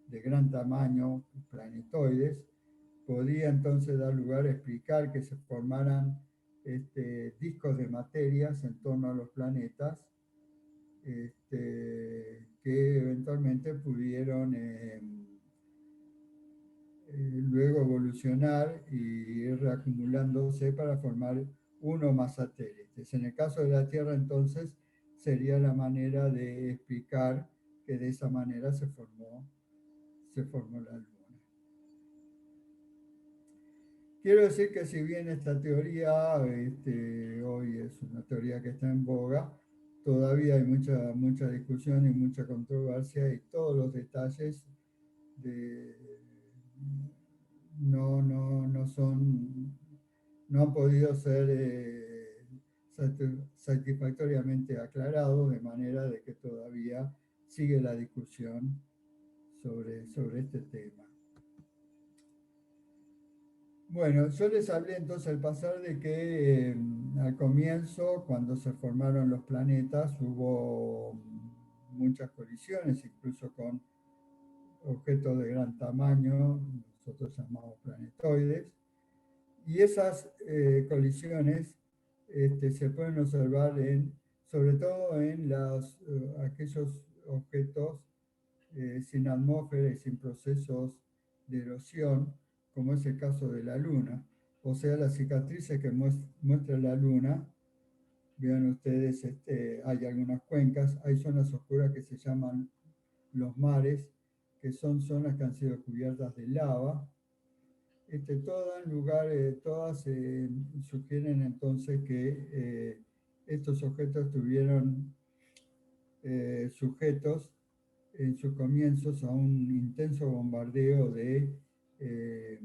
de gran tamaño, planetoides, podría entonces dar lugar a explicar que se formaran discos de materias en torno a los planetas, que eventualmente pudieron luego evolucionar y ir reacumulándose para formar uno o más satélites. En el caso de la Tierra, entonces, sería la manera de explicar que de esa manera se formó la Luna. Quiero decir que si bien esta teoría hoy es una teoría que está en boga, todavía hay mucha discusión y mucha controversia y todos los detalles no son, no han podido ser satisfactoriamente aclarados, de manera de que todavía sigue la discusión sobre este tema. Bueno, yo les hablé entonces al pasar de que al comienzo, cuando se formaron los planetas, hubo muchas colisiones, incluso con objetos de gran tamaño, nosotros llamamos planetoides, y esas colisiones se pueden observar sobre todo en aquellos objetos sin atmósfera y sin procesos de erosión, como es el caso de la Luna. O sea, las cicatrices que muestra la Luna Vean ustedes, hay algunas cuencas, hay zonas oscuras que se llaman los mares, que son zonas que han sido cubiertas de lava. Todas lugares, todas sugieren entonces que estos objetos estuvieron sujetos en sus comienzos a un intenso bombardeo de eh,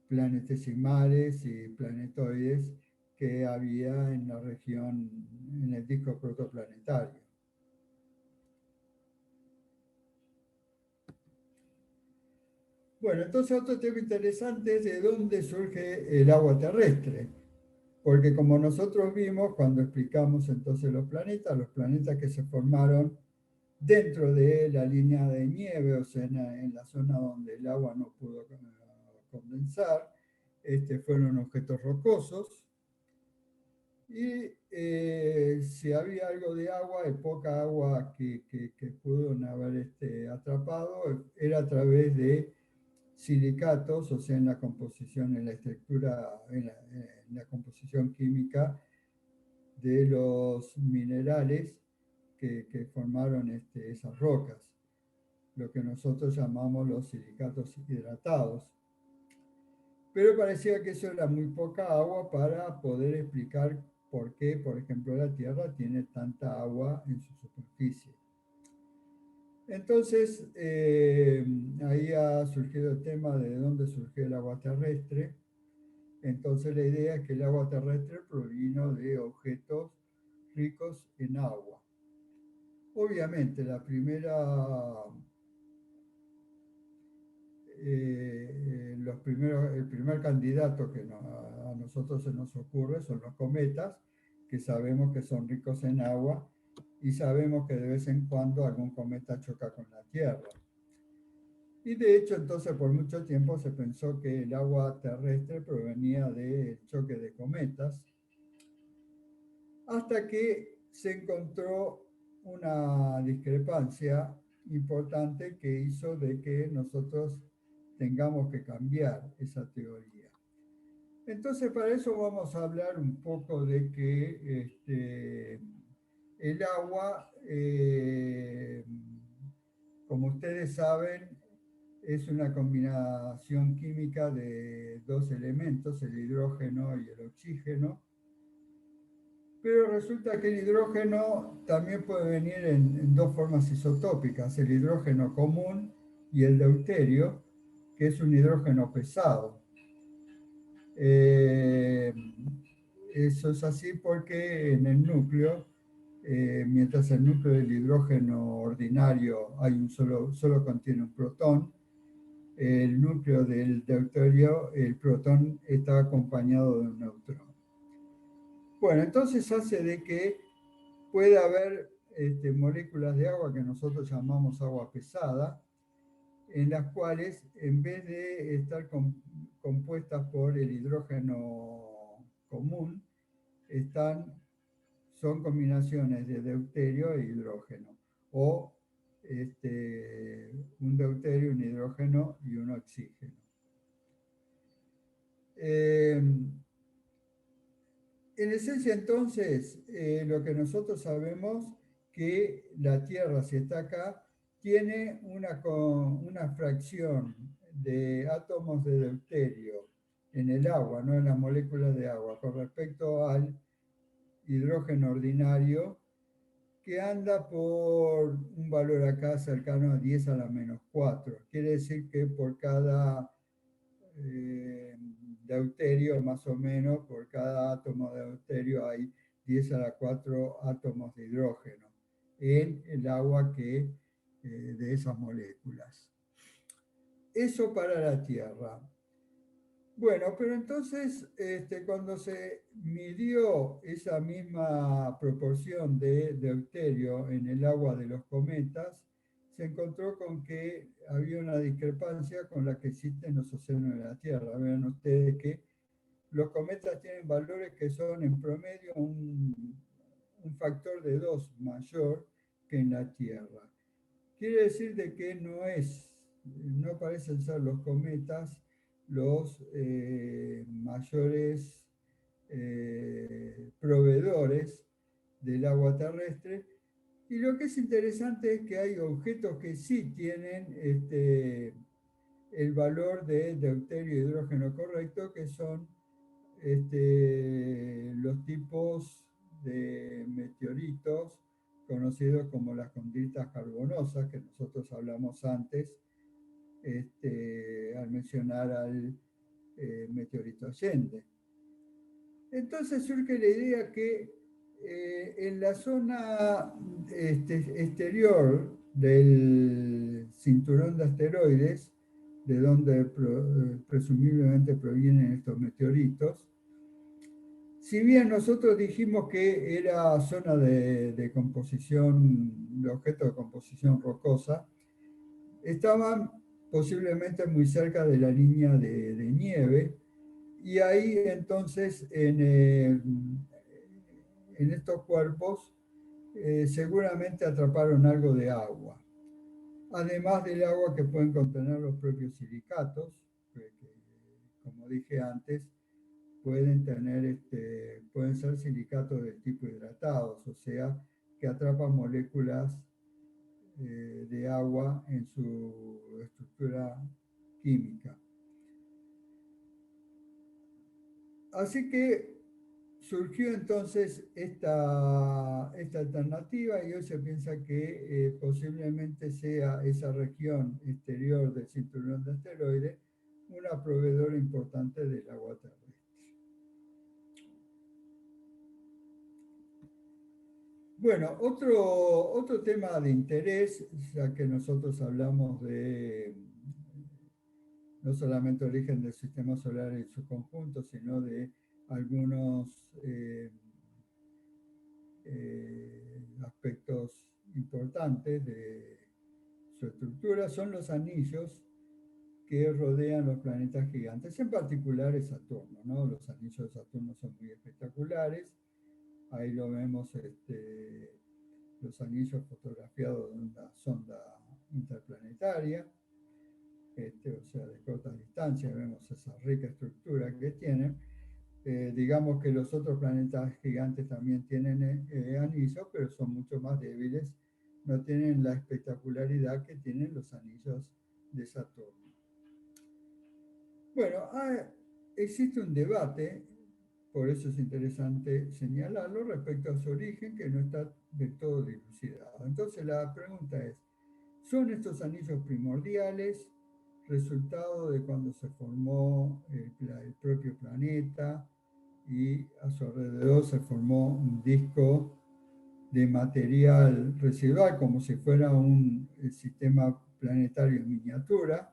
planetesimales y planetoides que había en la región, en el disco protoplanetario. Bueno, entonces otro tema interesante es de dónde surge el agua terrestre, porque como nosotros vimos cuando explicamos entonces los planetas que se formaron dentro de la línea de nieve, o sea, en la zona donde el agua no pudo condensar, fueron objetos rocosos. Y si había algo de agua, de poca agua que pudieron haber atrapado, era a través de silicatos, o sea, en la composición, en la estructura, en la composición química de los minerales que formaron esas rocas, lo que nosotros llamamos los silicatos hidratados. Pero parecía que eso era muy poca agua para poder explicar por qué, por ejemplo, la Tierra tiene tanta agua en su superficie. Entonces, ahí ha surgido el tema de dónde surgió el agua terrestre. Entonces, la idea es que el agua terrestre provino de objetos ricos en agua. Obviamente, el primer candidato que a nosotros se nos ocurre son los cometas, que sabemos que son ricos en agua y sabemos que de vez en cuando algún cometa choca con la Tierra. Y de hecho, entonces por mucho tiempo se pensó que el agua terrestre provenía del choque de cometas, hasta que se encontró una discrepancia importante que hizo de que nosotros tengamos que cambiar esa teoría. Entonces, para eso vamos a hablar un poco de que el agua, como ustedes saben, es una combinación química de dos elementos, el hidrógeno y el oxígeno. Pero resulta que el hidrógeno también puede venir en dos formas isotópicas, el hidrógeno común y el deuterio, que es un hidrógeno pesado. Eso es así porque en el núcleo, mientras el núcleo del hidrógeno ordinario solo contiene un protón, el núcleo del deuterio, el protón está acompañado de un neutrón. Bueno, entonces hace de que puede haber moléculas de agua que nosotros llamamos agua pesada, en las cuales en vez de estar compuestas por el hidrógeno común, son combinaciones de deuterio e hidrógeno, o un deuterio, un hidrógeno y un oxígeno. En esencia, entonces, lo que nosotros sabemos que la Tierra, si está acá, tiene una fracción de átomos de deuterio en el agua, no en las moléculas de agua, con respecto al hidrógeno ordinario, que anda por un valor acá cercano a 10 a la menos 4. Quiere decir que por cada deuterio, más o menos, por cada átomo de deuterio hay 10 a la 4 átomos de hidrógeno en el agua de esas moléculas. Eso para la Tierra. Bueno, pero entonces cuando se midió esa misma proporción de deuterio en el agua de los cometas, se encontró con que había una discrepancia con la que existe en los océanos de la Tierra. Vean ustedes que los cometas tienen valores que son en promedio un factor de 2 mayor que en la Tierra. Quiere decir de que no parecen ser los cometas los mayores proveedores del agua terrestre. Y lo que es interesante es que hay objetos que sí tienen el valor de deuterio e hidrógeno correcto, que son los tipos de meteoritos conocidos como las condritas carbonosas, que nosotros hablamos antes al mencionar al meteorito Allende. Entonces surge la idea que en la zona exterior del cinturón de asteroides, de donde presumiblemente provienen estos meteoritos, si bien nosotros dijimos que era zona de composición, de objetos de composición rocosa, estaban posiblemente muy cerca de la línea de nieve, y ahí entonces en estos cuerpos seguramente atraparon algo de agua, además del agua que pueden contener los propios silicatos, que, como dije antes, pueden ser silicatos del tipo hidratados, o sea, que atrapan moléculas de agua en su estructura química. Así que surgió entonces esta alternativa, y hoy se piensa que posiblemente sea esa región exterior del cinturón de asteroides una proveedora importante del agua terrestre. Bueno, otro tema de interés, ya que nosotros hablamos de no solamente origen del sistema solar en su conjunto, sino de algunos aspectos importantes de su estructura, son los anillos que rodean los planetas gigantes, en particular es Saturno, ¿no? Los anillos de Saturno son muy espectaculares. Ahí lo vemos, los anillos fotografiados de una sonda interplanetaria, o sea, de corta distancia, vemos esa rica estructura que tienen. Digamos que los otros planetas gigantes también tienen anillos, pero son mucho más débiles, no tienen la espectacularidad que tienen los anillos de Saturno. Bueno, existe un debate, por eso es interesante señalarlo, respecto a su origen, que no está del todo dilucidado. Entonces la pregunta es, ¿son estos anillos primordiales, resultado de cuando se formó el propio planeta y a su alrededor se formó un disco de material residual, como si fuera un sistema planetario en miniatura,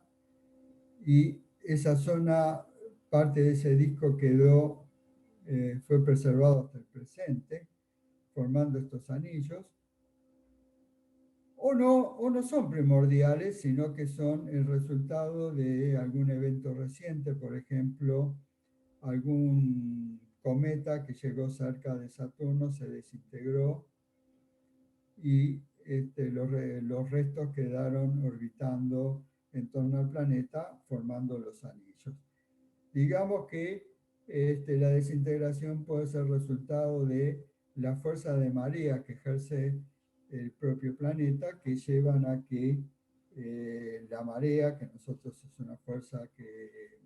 y esa zona, parte de ese disco quedó, fue preservado hasta el presente, formando estos anillos, o no son primordiales, sino que son el resultado de algún evento reciente, por ejemplo, algún cometa que llegó cerca de Saturno, se desintegró y los restos quedaron orbitando en torno al planeta, formando los anillos. Digamos que la desintegración puede ser resultado de la fuerza de marea que ejerce el propio planeta, que llevan a que la marea, que nosotros es una fuerza que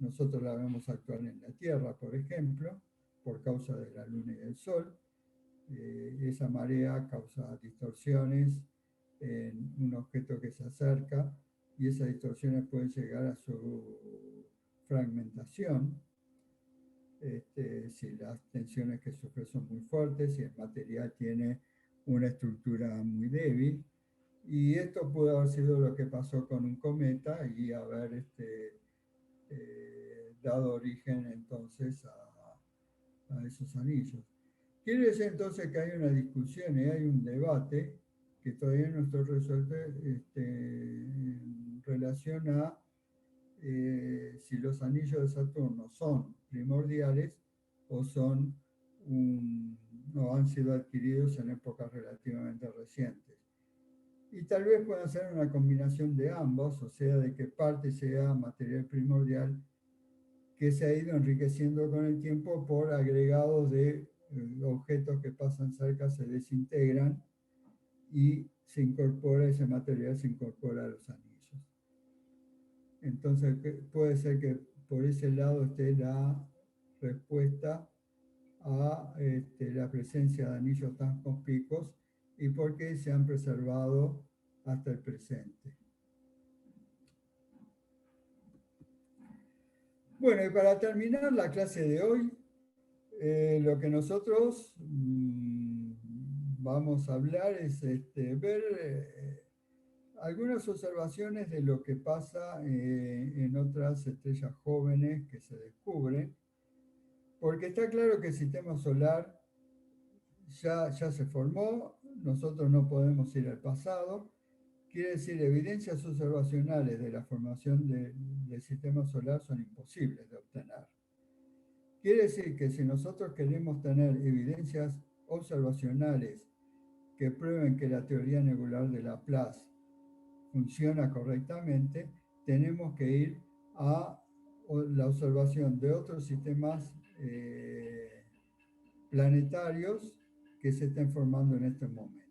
nosotros la vemos actuar en la Tierra, por ejemplo, por causa de la Luna y el Sol, esa marea causa distorsiones en un objeto que se acerca, y esas distorsiones pueden llegar a su fragmentación, si las tensiones que sufre son muy fuertes, si el material tiene una estructura muy débil. Y esto puede haber sido lo que pasó con un cometa y haber dado origen entonces a esos anillos. Quiere decir entonces que hay una discusión y hay un debate que todavía no está resuelto en relación a si los anillos de Saturno son primordiales o son o han sido adquiridos en épocas relativamente recientes. Y tal vez pueda ser una combinación de ambos, o sea, de que parte sea material primordial que se ha ido enriqueciendo con el tiempo por agregados de objetos que pasan cerca, se desintegran y se incorpora, ese material se incorpora a los anillos. Entonces puede ser que por ese lado esté la respuesta a la presencia de anillos tan conspicuos y por qué se han preservado hasta el presente. Bueno, y para terminar la clase de hoy, lo que nosotros vamos a hablar es ver algunas observaciones de lo que pasa en otras estrellas jóvenes que se descubren, porque está claro que el sistema solar ya se formó, nosotros no podemos ir al pasado, quiere decir, evidencias observacionales de la formación del sistema solar son imposibles de obtener. Quiere decir que si nosotros queremos tener evidencias observacionales que prueben que la teoría nebular de Laplace funciona correctamente, tenemos que ir a la observación de otros sistemas planetarios que se estén formando en estos momentos.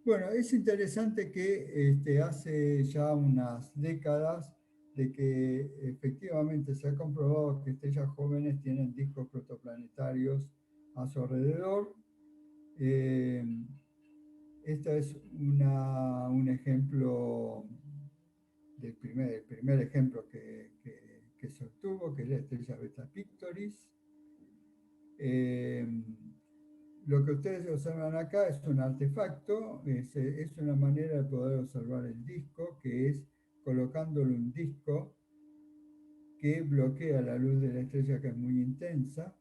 Bueno, es interesante que hace ya unas décadas de que efectivamente se ha comprobado que estrellas jóvenes tienen discos protoplanetarios a su alrededor. Este es un ejemplo del primer ejemplo que se obtuvo, que es la estrella Beta Pictoris. Lo que ustedes observan acá es un artefacto, es una manera de poder observar el disco, que es colocándole un disco que bloquea la luz de la estrella, que es muy intensa,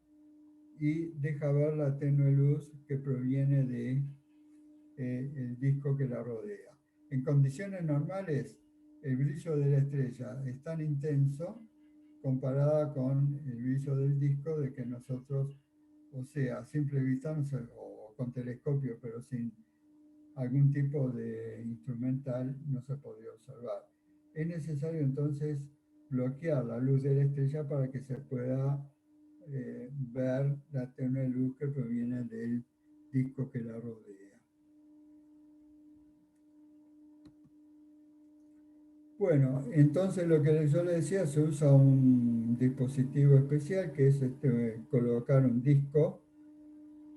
y deja ver la tenue luz que proviene de el disco que la rodea. En condiciones normales, el brillo de la estrella es tan intenso comparada con el brillo del disco de que nosotros, o sea, a simple vista o con telescopio, pero sin algún tipo de instrumental, no se podría observar. Es necesario entonces bloquear la luz de la estrella para que se pueda ver la tenue luz que proviene del disco que la rodea. Bueno, entonces lo que yo le decía, se usa un dispositivo especial que es colocar un disco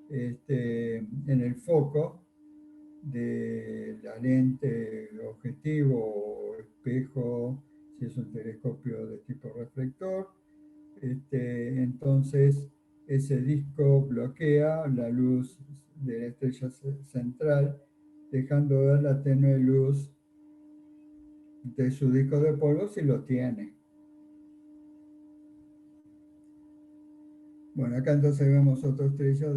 en el foco de la lente objetivo o espejo, si es un telescopio de tipo reflector. Entonces ese disco bloquea la luz de la estrella central, dejando ver la tenue luz de su disco de polvo si lo tiene. Bueno, acá entonces vemos otra estrella,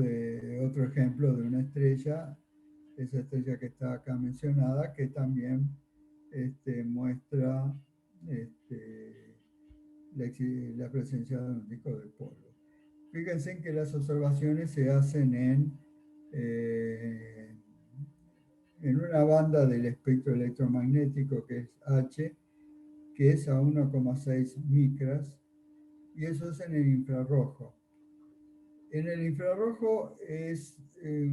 otro ejemplo de una estrella, esa estrella que está acá mencionada, que también muestra la presencia de un disco de polvo. Fíjense en que las observaciones se hacen en una banda del espectro electromagnético que es H, que es a 1,6 micras, y eso es en el infrarrojo. En el infrarrojo es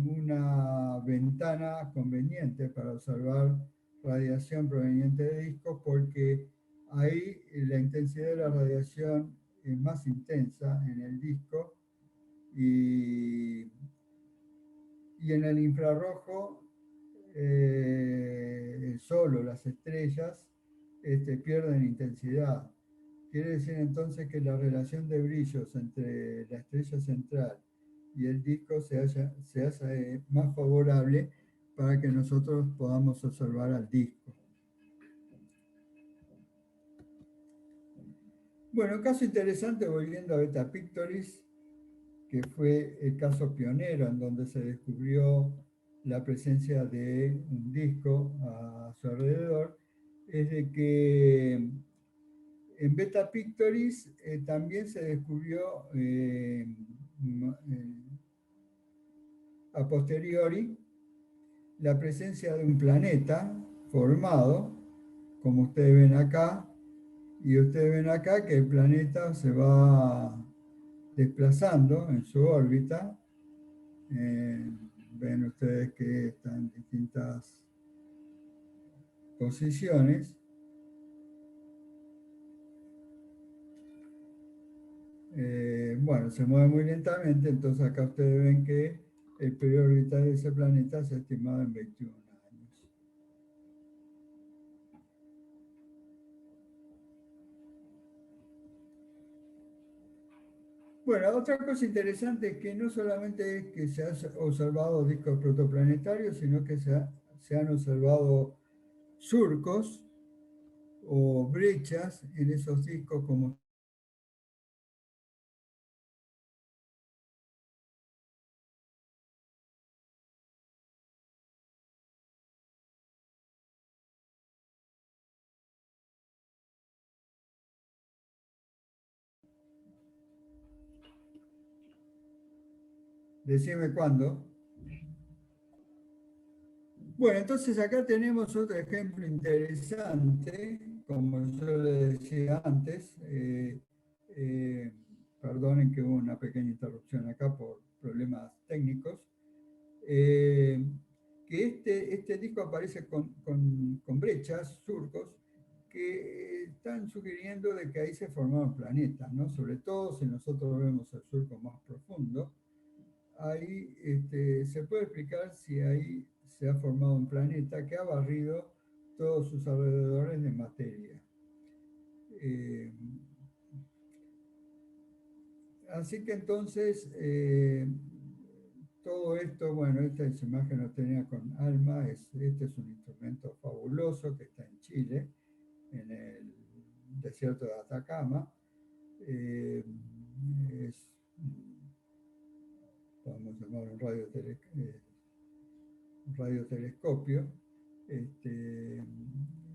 una ventana conveniente para observar radiación proveniente de discos porque ahí la intensidad de la radiación es más intensa en el disco y en el infrarrojo solo las estrellas pierden intensidad. Quiere decir entonces que la relación de brillos entre la estrella central y el disco se hace más favorable para que nosotros podamos observar al disco. Bueno, caso interesante, volviendo a Beta Pictoris, que fue el caso pionero en donde se descubrió la presencia de un disco a su alrededor, es de que en Beta Pictoris también se descubrió a posteriori la presencia de un planeta formado, como ustedes ven acá, Y ustedes ven acá que el planeta se va desplazando en su órbita. Eh, ven ustedes que están en distintas posiciones. Bueno, se mueve muy lentamente, entonces acá ustedes ven que el periodo orbital de ese planeta se ha estimado en 21 años. Bueno, otra cosa interesante es que no solamente es que se han observado discos protoplanetarios, sino que se han observado surcos o brechas en esos discos, como decime cuándo. Bueno, entonces acá tenemos otro ejemplo interesante, como yo le decía antes. Eh, Perdonen que hubo una pequeña interrupción acá por problemas técnicos. eh, que este disco aparece con brechas, surcos, que están sugiriendo de que ahí se formaron planetas, ¿no? Sobre todo si nosotros vemos el surco más profundo, ahí se puede explicar si ahí se ha formado un planeta que ha barrido todos sus alrededores de materia. Eh, Así que entonces, todo esto, bueno, esta imagen lo tenía con ALMA, este es un instrumento fabuloso que está en Chile, en el desierto de Atacama. Eh, es, podemos llamar un radiotelescopio. Este,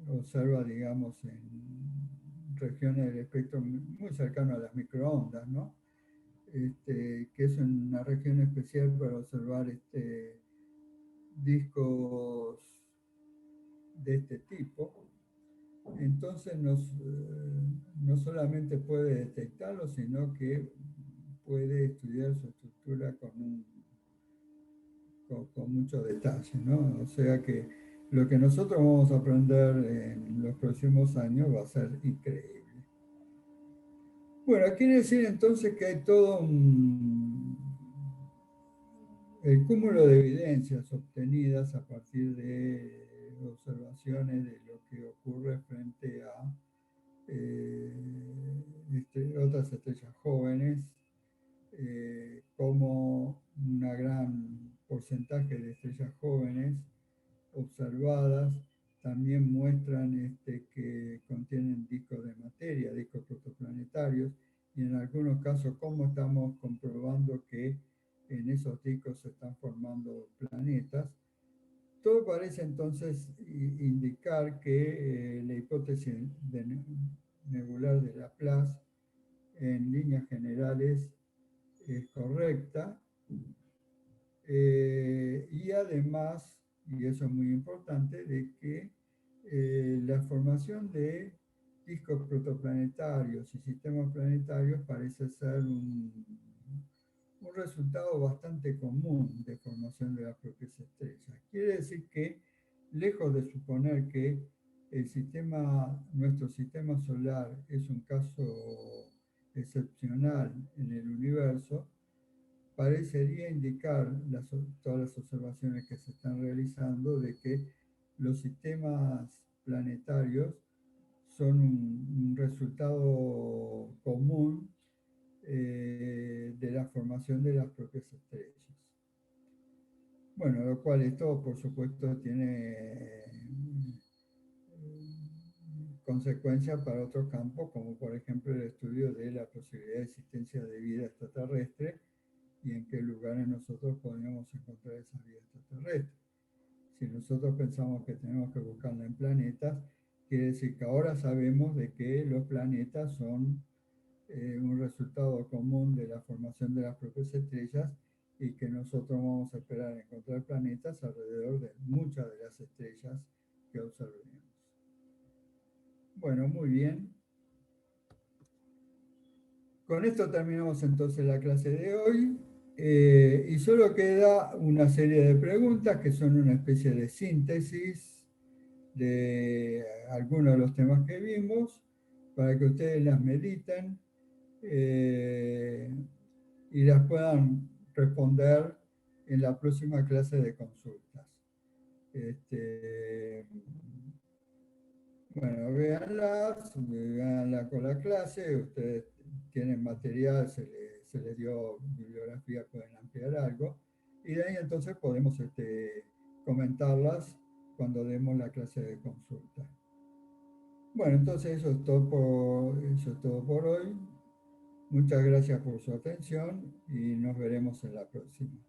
Observa, digamos, en regiones del espectro muy cercano a las microondas, ¿no? Que es una región especial para observar discos de este tipo. Entonces no solamente puede detectarlo, sino que puede estudiar su estructura con mucho detalle, ¿no? O sea que lo que nosotros vamos a aprender en los próximos años va a ser increíble. Bueno, quiere decir entonces que hay todo el cúmulo de evidencias obtenidas a partir de observaciones de lo que ocurre frente a otras estrellas jóvenes, como una gran porcentaje de estrellas jóvenes observadas también muestran que contienen discos de materia, discos protoplanetarios, y en algunos casos, como estamos comprobando que en esos discos se están formando planetas, todo parece entonces indicar que la hipótesis nebular de Laplace en líneas generales es correcta. Y además, y eso es muy importante, de que la formación de discos protoplanetarios y sistemas planetarios parece ser un resultado bastante común de formación de las propias estrellas. Quiere decir que, lejos de suponer que nuestro sistema solar es un caso excepcional en el universo, parecería indicar todas las observaciones que se están realizando de que los sistemas planetarios son un resultado común de la formación de las propias estrellas. Bueno, lo cual esto, por supuesto, tiene consecuencias para otros campos, como por ejemplo el estudio de la posibilidad de existencia de vida extraterrestre y en qué lugares nosotros podríamos encontrar esa vida extraterrestre. Si nosotros pensamos que tenemos que buscarla en planetas, quiere decir que ahora sabemos de que los planetas son un resultado común de la formación de las propias estrellas y que nosotros vamos a esperar encontrar planetas alrededor de muchas de las estrellas que observemos. Bueno, muy bien. con esto terminamos entonces la clase de hoy. Y solo queda una serie de preguntas que son una especie de síntesis de algunos de los temas que vimos para que ustedes las mediten y las puedan responder en la próxima clase de consultas. Bueno, véanla con la clase, ustedes tienen material, se les dio bibliografía, pueden ampliar algo, y de ahí entonces podemos comentarlas cuando demos la clase de consulta. Bueno, entonces eso es todo por hoy. Muchas gracias por su atención y nos veremos en la próxima.